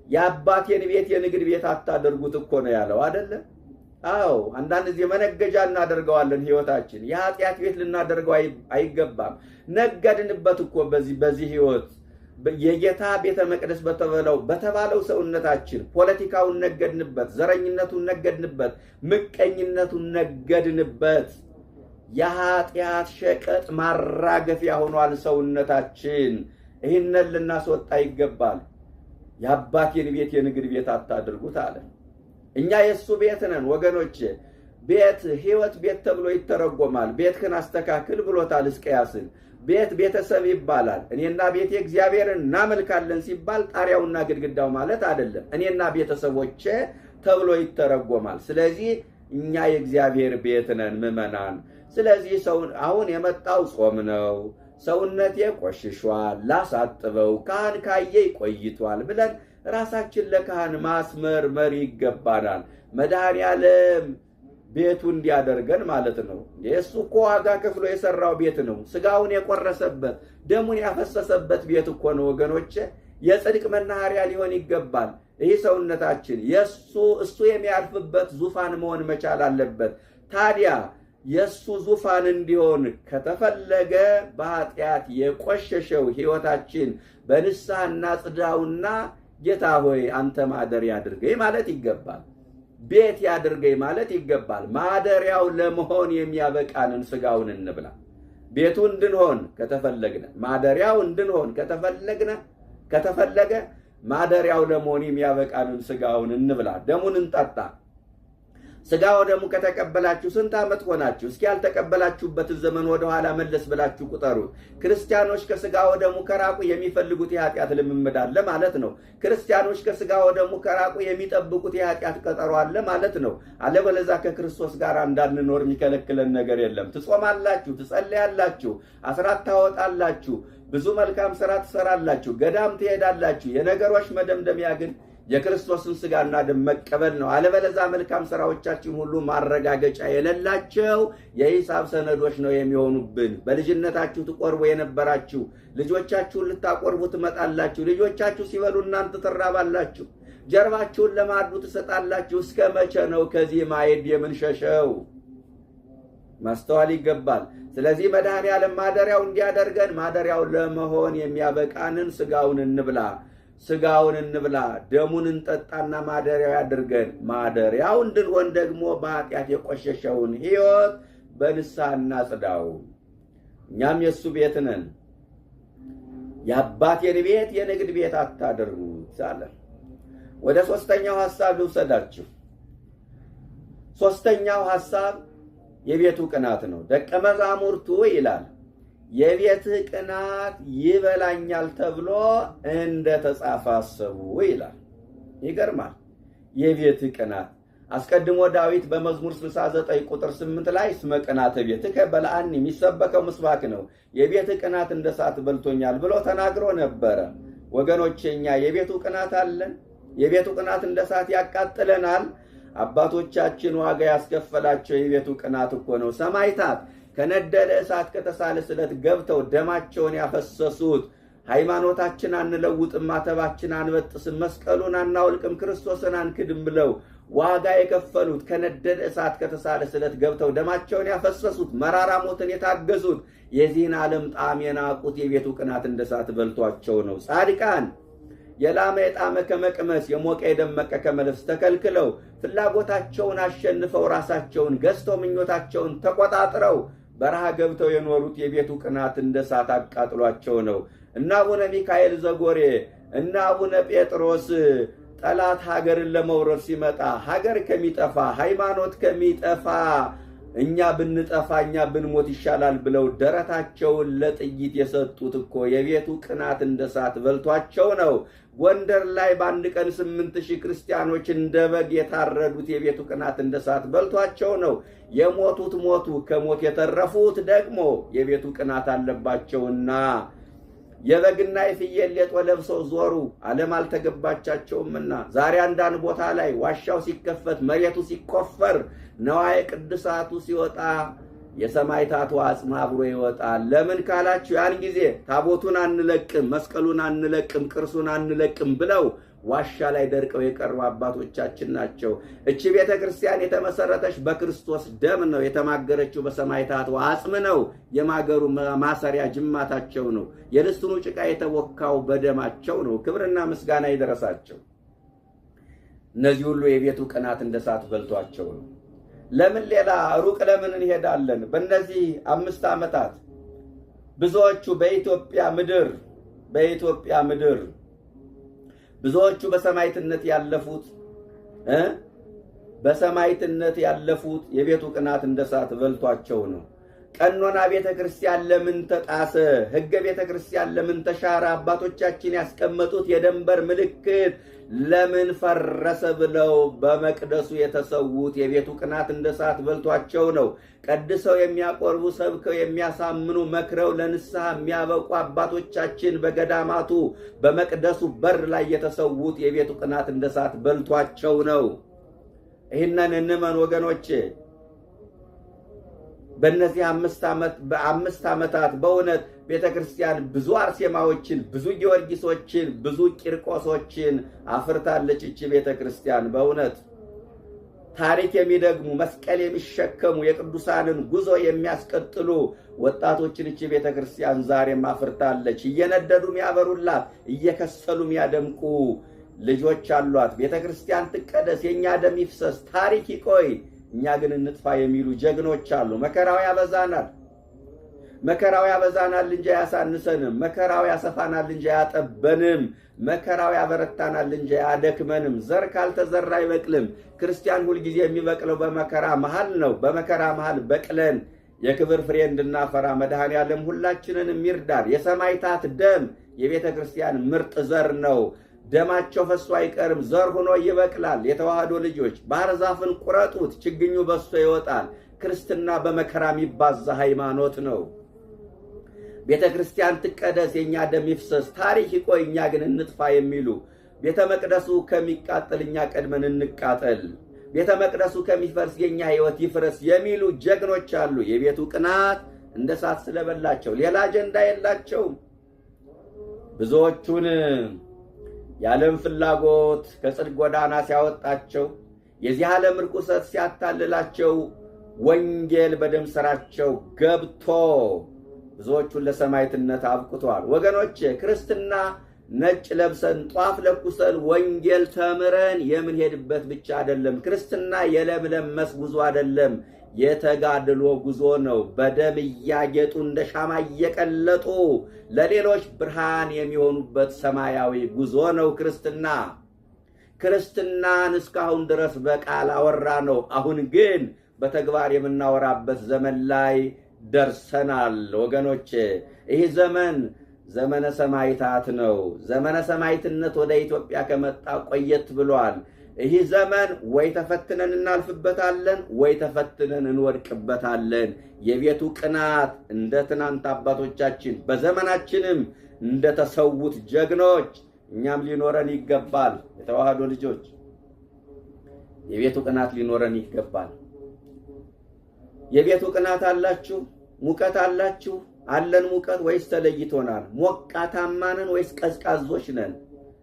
የአባቴን ቤት የንግድ ቤት አታደርጉት እኮ ነው ያለው አይደለ? አዎ አንዳንድ ጊዜ መነገጃ እናደርገዋለን። ሕይወታችን የኃጢአት ቤት ልናደርገው አይገባም። ነገድንበት እኮ በዚህ ሕይወት የጌታ ቤተ መቅደስ በተባለው ሰውነታችን ፖለቲካውን ነገድንበት፣ ዘረኝነቱን ነገድንበት፣ ምቀኝነቱን ነገድንበት። የኃጢአት ሸቀጥ ማራገፊያ ሆኗል ሰውነታችን። ይህንን ልናስወጣ ይገባል። የአባቴን ቤት የንግድ ቤት አታድርጉት አለ። እኛ የእሱ ቤት ነን ወገኖቼ። ቤት ሕይወት ቤት ተብሎ ይተረጎማል። ቤትህን አስተካክል ብሎታል ሕዝቅያስን። ቤት ቤተሰብ ይባላል። እኔና ቤቴ እግዚአብሔርን እናመልካለን ሲባል ጣሪያውና ግድግዳው ማለት አይደለም። እኔና ቤተሰቦቼ ተብሎ ይተረጎማል። ስለዚህ እኛ የእግዚአብሔር ቤት ነን ምዕመናን። ስለዚህ አሁን የመጣው ጾም ነው። ሰውነቴ ቆሽሿል፣ ላሳጥበው፣ ካህን ካየ ቆይቷል ብለን ራሳችን ለካህን ማስመርመር ይገባናል። መድኃኔዓለም ቤቱ እንዲያደርገን ማለት ነው። የእሱ እኮ ዋጋ ከፍሎ የሰራው ቤት ነው። ስጋውን የቆረሰበት ደሙን ያፈሰሰበት ቤት እኮ ነው ወገኖቼ። የጽድቅ መናኸሪያ ሊሆን ይገባል። ይህ ሰውነታችን እሱ የሚያርፍበት ዙፋን መሆን መቻል አለበት። ታዲያ የእሱ ዙፋን እንዲሆን ከተፈለገ በኃጢአት የቆሸሸው ሕይወታችን በንስሐ እናጽዳውና ጌታ ሆይ አንተ ማደሪያ አድርገኝ ማለት ይገባል። ቤት ያድርገኝ ማለት ይገባል። ማደሪያው ለመሆን የሚያበቃንን ስጋውን እንብላ። ቤቱ እንድንሆን ከተፈለግነ፣ ማደሪያው እንድንሆን ከተፈለገ ማደሪያው ለመሆን የሚያበቃንን ስጋውን እንብላ፣ ደሙን እንጠጣ። ስጋ ወደሙ ከተቀበላችሁ ስንት ዓመት ሆናችሁ? እስኪ ያልተቀበላችሁበትን ዘመን ወደ ኋላ መለስ ብላችሁ ቁጠሩ። ክርስቲያኖች ከስጋ ወደሙ ከራቁ የሚፈልጉት የኃጢአት ልምምድ አለ ማለት ነው። ክርስቲያኖች ከስጋ ወደሙ ከራቁ የሚጠብቁት የኃጢአት ቀጠሮ አለ ማለት ነው። አለበለዚያ ከክርስቶስ ጋር እንዳንኖር የሚከለክለን ነገር የለም። ትጾማላችሁ፣ ትጸልያላችሁ፣ አስራት ታወጣላችሁ፣ ብዙ መልካም ሥራ ትሰራላችሁ፣ ገዳም ትሄዳላችሁ። የነገሮች መደምደሚያ ግን የክርስቶስን ሥጋና ደም መቀበል ነው። አለበለዚያ መልካም ሥራዎቻችን ሁሉ ማረጋገጫ የሌላቸው የሂሳብ ሰነዶች ነው የሚሆኑብን። በልጅነታችሁ ትቆርቡ የነበራችሁ ልጆቻችሁን ልታቆርቡ ትመጣላችሁ። ልጆቻችሁ ሲበሉ እናንተ ትራባላችሁ። ጀርባችሁን ለማዱ ትሰጣላችሁ። እስከ መቼ ነው ከዚህ ማየድ የምንሸሸው? ማስተዋል ይገባል። ስለዚህ መድኃኔዓለም ማደሪያው እንዲያደርገን ማደሪያው ለመሆን የሚያበቃንን ስጋውን እንብላ፣ ደሙን እንጠጣና ማደሪያው ያድርገን። ማደሪያው እንድንሆን ደግሞ በኃጢአት የቆሸሸውን ሕይወት በንስሐ እናጽዳው። እኛም የእሱ ቤት ነን። የአባቴን ቤት የንግድ ቤት አታድርጉት አለ። ወደ ሶስተኛው ሐሳብ ልውሰዳችሁ። ሶስተኛው ሐሳብ የቤቱ ቅናት ነው። ደቀ መዛሙርቱ ይላል የቤትህ ቅናት ይበላኛል ተብሎ እንደተጻፈ አሰቡ ይላል። ይገርማል። የቤትህ ቅናት አስቀድሞ ዳዊት በመዝሙር 69 ቁጥር 8 ላይ እስመ ቅናተ ቤትከ በልዓኒ የሚሰበከው ምስባክ ነው። የቤትህ ቅናት እንደ እሳት በልቶኛል ብሎ ተናግሮ ነበረ። ወገኖቼ እኛ የቤቱ ቅናት አለን። የቤቱ ቅናት እንደ እሳት ያቃጥለናል። አባቶቻችን ዋጋ ያስከፈላቸው የቤቱ ቅናት እኮ ነው። ሰማዕታት ከነደደ እሳት ከተሳለ ስለት ገብተው ደማቸውን ያፈሰሱት ሃይማኖታችን አንለውጥም፣ ማተባችን አንበጥስም፣ መስቀሉን አናውልቅም፣ ክርስቶስን አንክድም ብለው ዋጋ የከፈሉት ከነደደ እሳት ከተሳለ ስለት ገብተው ደማቸውን ያፈሰሱት መራራ ሞትን የታገሱት የዚህን ዓለም ጣዕም የናቁት የቤቱ ቅናት እንደ እሳት በልቷቸው ነው። ጻድቃን የላመ የጣመ ከመቅመስ የሞቀ የደመቀ ከመለብስ ተከልክለው ፍላጎታቸውን አሸንፈው ራሳቸውን ገዝተው ምኞታቸውን ተቆጣጥረው በረሃ ገብተው የኖሩት የቤቱ ቅናት እንደ እሳት አቃጥሏቸው ነው። እና አቡነ ሚካኤል ዘጎሬ እና አቡነ ጴጥሮስ ጠላት ሀገርን ለመውረር ሲመጣ ሀገር ከሚጠፋ ሃይማኖት ከሚጠፋ እኛ ብንጠፋ እኛ ብንሞት ይሻላል ብለው ደረታቸውን ለጥይት የሰጡት እኮ የቤቱ ቅናት እንደ እሳት በልቷቸው ነው። ጎንደር ላይ በአንድ ቀን 8000 ክርስቲያኖች እንደ በግ የታረዱት የቤቱ ቅናት እንደ እሳት በልቷቸው ነው። የሞቱት ሞቱ፣ ከሞት የተረፉት ደግሞ የቤቱ ቅናት አለባቸውና የበግና የፍየል ሌጦ ለብሰው ዞሩ፣ ዓለም አልተገባቻቸውምና። ዛሬ አንዳንድ ቦታ ላይ ዋሻው ሲከፈት መሬቱ ሲቆፈር ነዋየ ቅድሳቱ ሲወጣ የሰማዕታቱ አጽም አብሮ ይወጣል። ለምን ካላችሁ ያን ጊዜ ታቦቱን አንለቅም፣ መስቀሉን አንለቅም፣ ቅርሱን አንለቅም ብለው ዋሻ ላይ ደርቀው የቀሩ አባቶቻችን ናቸው። እቺ ቤተ ክርስቲያን የተመሰረተች በክርስቶስ ደም ነው። የተማገረችው በሰማዕታቱ አጽም ነው። የማገሩ ማሰሪያ ጅማታቸው ነው። የልስኑ ጭቃ የተወካው በደማቸው ነው። ክብርና ምስጋና ይደረሳቸው። እነዚህ ሁሉ የቤቱ ቅናት እንደ እሳት በልቷቸው ነው። ለምን ሌላ ሩቅ ለምን እንሄዳለን? በእነዚህ 5 ዓመታት ብዙዎቹ በኢትዮጵያ ምድር ብዙዎቹ በሰማዕትነት ያለፉት የቤቱ ቅናት እንደ እሳት በልቷቸው ነው። ቀኖና ቤተ ክርስቲያን ለምን ተጣሰ? ሕገ ቤተ ክርስቲያን ለምን ተሻረ? አባቶቻችን ያስቀመጡት የደንበር ምልክት ለምን ፈረሰ ብለው በመቅደሱ የተሰዉት የቤቱ ቅናት እንደ እሳት በልቷቸው ነው። ቀድሰው የሚያቆርቡ ሰብከው የሚያሳምኑ መክረው ለንስሐ የሚያበቁ አባቶቻችን በገዳማቱ በመቅደሱ በር ላይ የተሰዉት የቤቱ ቅናት እንደ እሳት በልቷቸው ነው። ይህንን እንመን ወገኖቼ። በእነዚህ 5 ዓመታት በእውነት ቤተክርስቲያን ብዙ አርሴማዎችን፣ ብዙ ጊዮርጊሶችን፣ ብዙ ቂርቆሶችን አፍርታለች። እቺ ቤተክርስቲያን በእውነት ታሪክ የሚደግሙ መስቀል የሚሸከሙ የቅዱሳንን ጉዞ የሚያስቀጥሉ ወጣቶችን እቺ ቤተክርስቲያን ዛሬም አፍርታለች። እየነደዱ የሚያበሩላት፣ እየከሰሉ የሚያደምቁ ልጆች አሏት። ቤተክርስቲያን ትቀደስ፣ የኛ ደም ይፍሰስ፣ ታሪክ ይቆይ፣ እኛ ግን እንጥፋ የሚሉ ጀግኖች አሉ። መከራው ያበዛናል እንጂ አያሳንሰንም። መከራው ያሰፋናል እንጂ አያጠበንም። መከራው ያበረታናል እንጂ አያደክመንም። ዘር ካልተዘራ አይበቅልም። ክርስቲያን ሁልጊዜ የሚበቅለው በመከራ መሃል ነው። በመከራ መሃል በቅለን የክብር ፍሬ እንድናፈራ መድኃኔዓለም ሁላችንንም ይርዳን። የሰማዕታት ደም የቤተ ክርስቲያን ምርጥ ዘር ነው። ደማቸው ፈሶ አይቀርም፣ ዘር ሆኖ ይበቅላል። የተዋህዶ ልጆች ባህር ዛፍን ቁረጡት፣ ችግኙ በስቶ ይወጣል። ክርስትና በመከራ የሚባዛ ሃይማኖት ነው። ቤተ ክርስቲያን ትቀደስ፣ የኛ ደም ይፍሰስ፣ ታሪክ ይቆይ፣ እኛ ግን እንጥፋ የሚሉ ቤተ መቅደሱ ከሚቃጠል እኛ ቀድመን እንቃጠል፣ ቤተ መቅደሱ ከሚፈርስ የኛ ሕይወት ይፍረስ የሚሉ ጀግኖች አሉ። የቤቱ ቅናት እንደ እሳት ስለበላቸው ሌላ አጀንዳ የላቸውም። ብዙዎቹን የዓለም ፍላጎት ከጽድቅ ጎዳና ሲያወጣቸው፣ የዚህ ዓለም ርኩሰት ሲያታልላቸው፣ ወንጌል በደም ሥራቸው ገብቶ ብዙዎቹን ለሰማዕትነት አብቅቷል። ወገኖቼ ክርስትና ነጭ ለብሰን ጧፍ ለኩሰን ወንጌል ተምረን የምንሄድበት ብቻ አይደለም። ክርስትና የለምለም መስክ ጉዞ አይደለም። የተጋድሎ ጉዞ ነው። በደም እያጌጡ እንደ ሻማ እየቀለጡ ለሌሎች ብርሃን የሚሆኑበት ሰማያዊ ጉዞ ነው ክርስትና። ክርስትናን እስካሁን ድረስ በቃል አወራ ነው። አሁን ግን በተግባር የምናወራበት ዘመን ላይ ደርሰናል ወገኖች። ይህ ዘመን ዘመነ ሰማዕታት ነው። ዘመነ ሰማዕትነት ወደ ኢትዮጵያ ከመጣ ቆየት ብሏል። ይህ ዘመን ወይ ተፈትነን እናልፍበታለን ወይ ተፈትነን እንወድቅበታለን። የቤቱ ቅናት እንደ ትናንት አባቶቻችን በዘመናችንም እንደተሰዉት ጀግኖች እኛም ሊኖረን ይገባል። የተዋህዶ ልጆች የቤቱ ቅናት ሊኖረን ይገባል። የቤቱ ቅናት አላችሁ? ሙቀት አላችሁ? አለን ሙቀት ወይስ ተለይቶናል? ሞቃታማ ነን ወይስ ቀዝቃዞች ነን?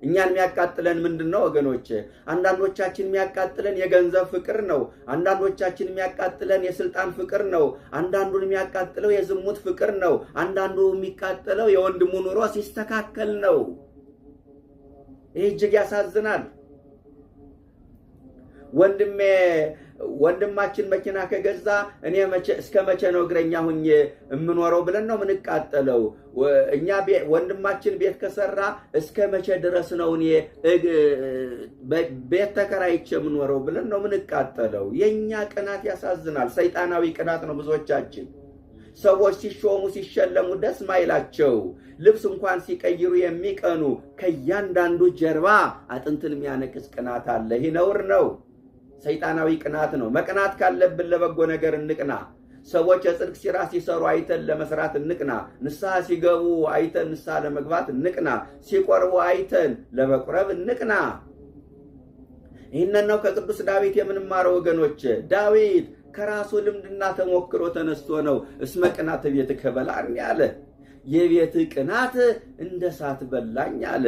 እኛን የሚያቃጥለን ምንድነው ወገኖች? አንዳንዶቻችን የሚያቃጥለን የገንዘብ ፍቅር ነው። አንዳንዶቻችን የሚያቃጥለን የስልጣን ፍቅር ነው። አንዳንዱን የሚያቃጥለው የዝሙት ፍቅር ነው። አንዳንዱ የሚቃጠለው የወንድሙ ኑሮ ሲስተካከል ነው። ይህ እጅግ ያሳዝናል። ወንድማችን መኪና ከገዛ እኔ እስከ መቼ ነው እግረኛ ሁኜ የምኖረው ብለን ነው ምንቃጠለው። እኛ ወንድማችን ቤት ከሰራ እስከ መቼ ድረስ ነው እኔ ቤት ተከራይቼ የምኖረው ብለን ነው ምንቃጠለው። የኛ ቅናት ያሳዝናል። ሰይጣናዊ ቅናት ነው ብዙዎቻችን። ሰዎች ሲሾሙ ሲሸለሙ ደስ ማይላቸው፣ ልብስ እንኳን ሲቀይሩ የሚቀኑ፣ ከእያንዳንዱ ጀርባ አጥንትን የሚያነክስ ቅናት አለ። ይህ ነውር ነው። ሰይጣናዊ ቅናት ነው። መቅናት ካለብን ለበጎ ነገር እንቅና። ሰዎች የጽድቅ ሥራ ሲሰሩ አይተን ለመስራት እንቅና። ንስሐ ሲገቡ አይተን ንስሐ ለመግባት እንቅና። ሲቆርቡ አይተን ለመቁረብ እንቅና። ይህንን ነው ከቅዱስ ዳዊት የምንማረው ወገኖች። ዳዊት ከራሱ ልምድና ተሞክሮ ተነስቶ ነው እስመ ቅናት ቤትከ በልዐኒ አለ። የቤት ቅናት እንደ እሳት በላኝ አለ።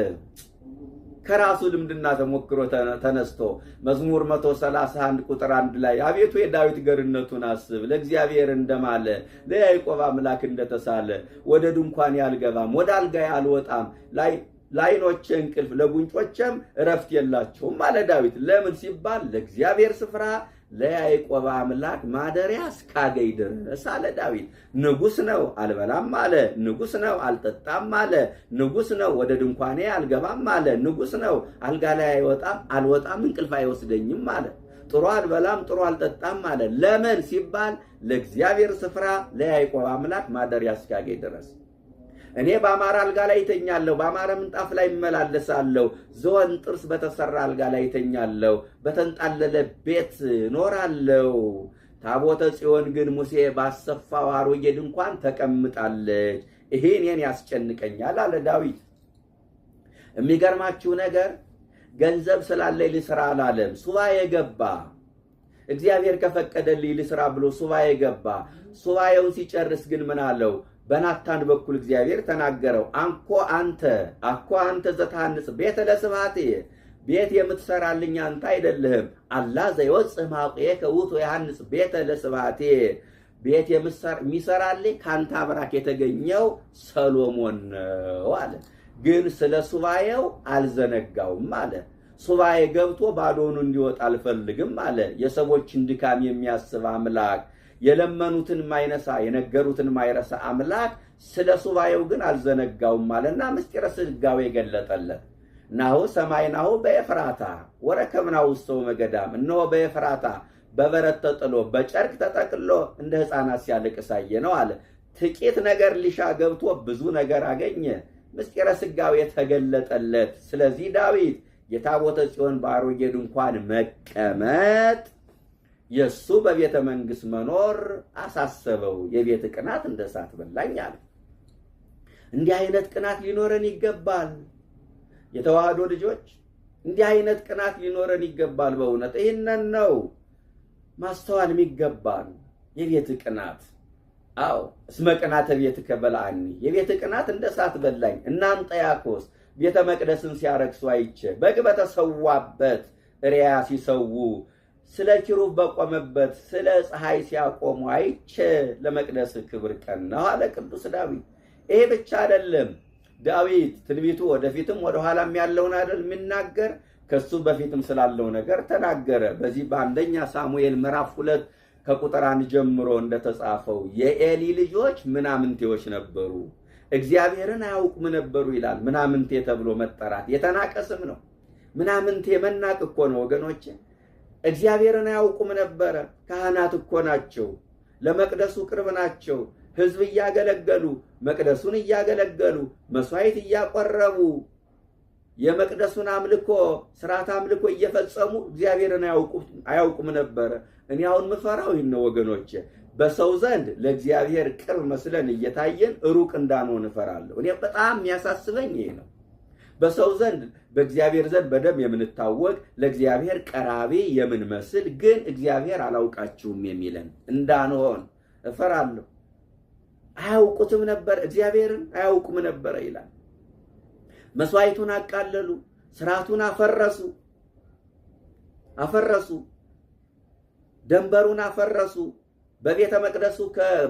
ከራሱ ልምድና ተሞክሮ ተነስቶ መዝሙር 131 ቁጥር 1 ላይ አቤቱ የዳዊት ገርነቱን አስብ፣ ለእግዚአብሔር እንደማለ ለያዕቆብ አምላክ እንደተሳለ፣ ወደ ድንኳን ያልገባም ወደ አልጋዬ አልወጣም፣ ለዓይኖቼ እንቅልፍ ለጉንጮቼም እረፍት የላቸውም አለ ዳዊት። ለምን ሲባል ለእግዚአብሔር ስፍራ ለያዕቆብ አምላክ ማደሪያ እስካገኝ ድረስ አለ ዳዊት። ንጉሥ ነው አልበላም አለ። ንጉሥ ነው አልጠጣም አለ። ንጉሥ ነው ወደ ድንኳኔ አልገባም አለ። ንጉሥ ነው አልጋ ላይ አልወጣም እንቅልፍ አይወስደኝም አለ። ጥሩ አልበላም ጥሩ አልጠጣም አለ። ለምን ሲባል ለእግዚአብሔር ስፍራ ለያዕቆብ አምላክ ማደሪያ እስካገኝ ድረስ። እኔ በአማረ አልጋ ላይ እተኛለሁ፣ በአማረ ምንጣፍ ላይ እመላለሳለሁ፣ ዝሆን ጥርስ በተሰራ አልጋ ላይ እተኛለሁ፣ በተንጣለለ ቤት እኖራለሁ። ታቦተ ጽዮን ግን ሙሴ ባሰፋው አሮጌ ድንኳን ተቀምጣለች፣ ይሄ እኔን ያስጨንቀኛል አለ ዳዊት። የሚገርማችሁ ነገር ገንዘብ ስላለኝ ልስራ አላለም። ሱባኤ ገባ። እግዚአብሔር ከፈቀደልኝ ልስራ ብሎ ሱባኤ ገባ። ሱባኤውን ሲጨርስ ግን ምን አለው? በናታን በኩል እግዚአብሔር ተናገረው። አኮ አንተ ዘታንጽ ቤተ ለስብሐቴ፣ ቤት የምትሰራልኝ አንተ አይደለህም። አላ ዘይወጽእ እምኀቤከ ውእቱ ያንጽ ቤተ ለስብሐቴ፣ ቤት የሚሰራልኝ ካንተ አብራክ የተገኘው ሰሎሞን ነው አለ። ግን ስለ ሱባኤው አልዘነጋውም አለ። ሱባኤ ገብቶ ባዶኑ እንዲወጣ አልፈልግም አለ። የሰዎችን ድካም የሚያስብ አምላክ፣ የለመኑትን ማይነሳ የነገሩትን ማይረሳ አምላክ ስለ ሱባኤው ግን አልዘነጋውም አለና ምስጢረ ሥጋዌ ገለጠለት። ናሁ ሰማይናሁ በኤፍራታ ወረከብናሁ ውስተ መገዳም፣ እነሆ በኤፍራታ በበረት ተጥሎ በጨርቅ ተጠቅሎ እንደ ሕፃናት ሲያለቅስ አየነው አለ። ጥቂት ነገር ሊሻ ገብቶ ብዙ ነገር አገኘ። ምስጢረ ሥጋዌ ተገለጠለት። ስለዚህ ዳዊት የታቦተ ጽዮን በአሮጌ ድንኳን መቀመጥ የሱ በቤተ መንግሥት መኖር አሳሰበው። የቤት ቅናት እንደ እሳት በላኝ አለ። እንዲህ አይነት ቅናት ሊኖረን ይገባል። የተዋህዶ ልጆች እንዲህ አይነት ቅናት ሊኖረን ይገባል። በእውነት ይህንን ነው ማስተዋል የሚገባን። የቤት ቅናት አዎ እስመ ቅናተ ቤትከ በልዐኒ፣ የቤት ቅናት እንደ እሳት በላኝ። እናንጠያኮስ ቤተ መቅደስን ሲያረክሱ አይቼ፣ በግ በተሰዋበት ሪያ ሲሰዉ፣ ስለ ኪሩብ በቆመበት ስለ ፀሐይ ሲያቆሙ አይቼ ለመቅደስ ክብር ቀናሁ አለ ቅዱስ ዳዊት። ይሄ ብቻ አይደለም። ዳዊት ትንቢቱ ወደፊትም ወደ ኋላም ያለውን አይደል የሚናገር፣ ከሱ በፊትም ስላለው ነገር ተናገረ። በዚህ በአንደኛ ሳሙኤል ምዕራፍ 2 ከቁጥር 1 ጀምሮ እንደተጻፈው የኤሊ ልጆች ምናምንቴዎች ነበሩ፣ እግዚአብሔርን አያውቁም ነበሩ ይላል። ምናምንቴ ተብሎ መጠራት የተናቀ ስም ነው። ምናምንቴ መናቅ እኮ ነው ወገኖቼ። እግዚአብሔርን አያውቁም ነበረ። ካህናት እኮ ናቸው፣ ለመቅደሱ ቅርብ ናቸው። ሕዝብ እያገለገሉ መቅደሱን እያገለገሉ መስዋዕት እያቀረቡ የመቅደሱን አምልኮ ስርዓት አምልኮ እየፈጸሙ እግዚአብሔርን አያውቁም ነበረ። እኔ አሁን ምፈራው ይህን ነው ወገኖቼ። በሰው ዘንድ ለእግዚአብሔር ቅርብ መስለን እየታየን ሩቅ እንዳንሆን እፈራለሁ። እኔ በጣም የሚያሳስበኝ ይሄ ነው። በሰው ዘንድ በእግዚአብሔር ዘንድ በደም የምንታወቅ ለእግዚአብሔር ቀራቢ የምንመስል ግን እግዚአብሔር አላውቃችሁም የሚለን እንዳንሆን እፈራለሁ። አያውቁትም ነበር፣ እግዚአብሔርን አያውቁም ነበር ይላል። መስዋዕቱን አቃለሉ፣ ስርዓቱን አፈረሱ፣ ደንበሩን አፈረሱ። በቤተ መቅደሱ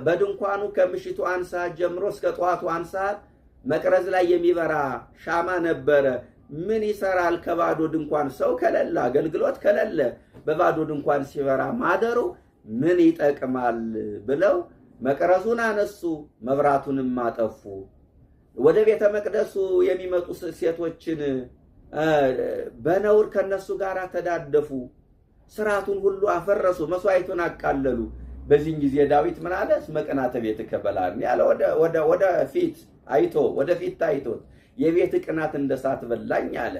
በድንኳኑ ከምሽቱ 1 ሰዓት ጀምሮ እስከ ጠዋቱ 1 ሰዓት መቅረዝ ላይ የሚበራ ሻማ ነበረ። ምን ይሰራል ከባዶ ድንኳን? ሰው ከሌለ አገልግሎት ከሌለ በባዶ ድንኳን ሲበራ ማደሩ ምን ይጠቅማል ብለው መቅረዙን አነሱ፣ መብራቱንም አጠፉ። ወደ ቤተ መቅደሱ የሚመጡ ሴቶችን በነውር ከነሱ ጋር ተዳደፉ። ስርዓቱን ሁሉ አፈረሱ፣ መስዋዕቱን አቃለሉ። በዚህ ጊዜ ዳዊት ምን አለ? መቅናተ ቤትከ በላኒ ያለ ወደ ፊት ታይቶት የቤት ቅናት እንደ እሳት በላኝ አለ።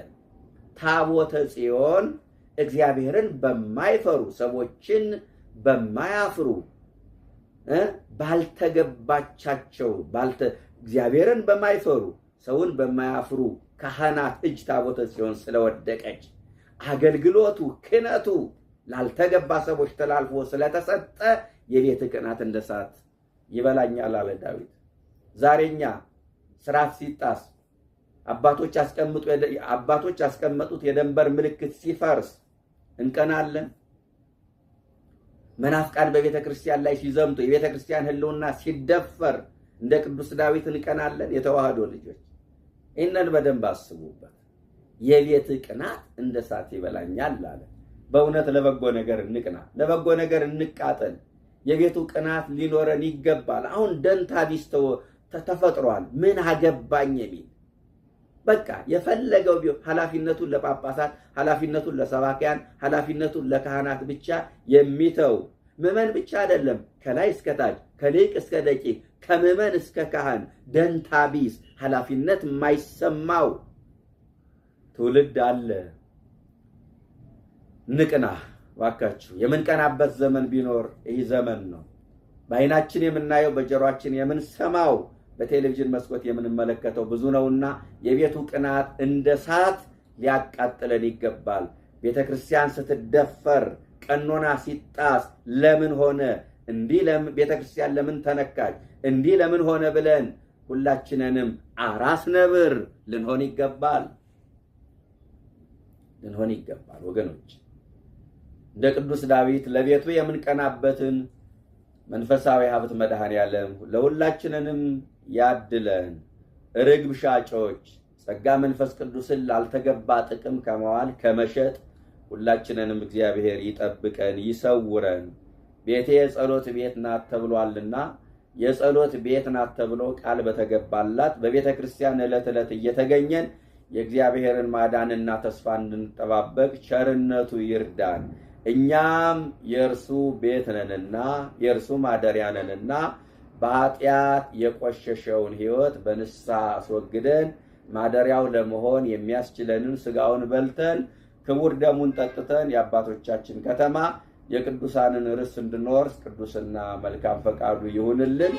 ታቦተ ጽዮን እግዚአብሔርን በማይፈሩ ሰዎችን በማያፍሩ ባልተገባቻቸው እግዚአብሔርን በማይፈሩ ሰውን በማያፍሩ ካህናት እጅ ታቦተ ጽዮን ስለወደቀች አገልግሎቱ ክህነቱ ላልተገባ ሰዎች ተላልፎ ስለተሰጠ የቤት ቅናት እንደ እሳት ይበላኛል አለ ዳዊት። ዛሬኛ ስርዓት ሲጣስ አባቶች ያስቀመጡት የደንበር ምልክት ሲፈርስ እንቀናለን። መናፍቃን በቤተ ክርስቲያን ላይ ሲዘምቱ የቤተ ክርስቲያን ሕልውና ሲደፈር እንደ ቅዱስ ዳዊት እንቀናለን። የተዋህዶ ልጆች እነን በደንብ አስቡበት። የቤት ቅናት እንደ እሳት ይበላኛል አለ። በእውነት ለበጎ ነገር እንቅና፣ ለበጎ ነገር እንቃጠል። የቤቱ ቅናት ሊኖረን ይገባል። አሁን ደንታ ቢስ ተፈጥሯል። ምን አገባኝ የሚል በቃ የፈለገው ቢሆን ኃላፊነቱን ለጳጳሳት፣ ኃላፊነቱን ለሰባኪያን፣ ኃላፊነቱን ለካህናት ብቻ የሚተው ምዕመን ብቻ አይደለም፣ ከላይ እስከ ታች ከሊቅ እስከ ደቂቅ ከምዕመን እስከ ካህን ደንታ ቢስ ኃላፊነት የማይሰማው ትውልድ አለ። ንቅና ዋካችሁ። የምንቀናበት ዘመን ቢኖር ይህ ዘመን ነው። በዓይናችን የምናየው በጆሮአችን የምንሰማው በቴሌቪዥን መስኮት የምንመለከተው ብዙ ነውና የቤቱ ቅናት እንደ እሳት ሊያቃጥለን ይገባል። ቤተክርስቲያን ስትደፈር፣ ቀኖና ሲጣስ ለምን ሆነ እንዲህ ቤተክርስቲያን ለምን ተነካች እንዲህ ለምን ሆነ ብለን ሁላችንንም አራስ ነብር ልንሆን ይገባል ወገኖች። እንደ ቅዱስ ዳዊት ለቤቱ የምንቀናበትን መንፈሳዊ ሀብት መድኃኔዓለም ለሁላችንንም ያድለን። ርግብ ሻጮች ጸጋ መንፈስ ቅዱስን ላልተገባ ጥቅም ከመዋል ከመሸጥ ሁላችንንም እግዚአብሔር ይጠብቀን ይሰውረን። ቤቴ የጸሎት ቤት ናት ተብሏልና የጸሎት ቤት ናት ተብሎ ቃል በተገባላት በቤተ ክርስቲያን ዕለት ዕለት እየተገኘን የእግዚአብሔርን ማዳንና ተስፋ እንድንጠባበቅ ቸርነቱ ይርዳን። እኛም የእርሱ ቤት ነንና የእርሱ ማደሪያ ነንና በኃጢአት የቆሸሸውን ሕይወት በንስሐ አስወግደን ማደሪያው ለመሆን የሚያስችለንን ሥጋውን በልተን ክቡር ደሙን ጠጥተን የአባቶቻችን ከተማ የቅዱሳንን ርስት እንድንወርስ ቅዱስና መልካም ፈቃዱ ይሁንልን።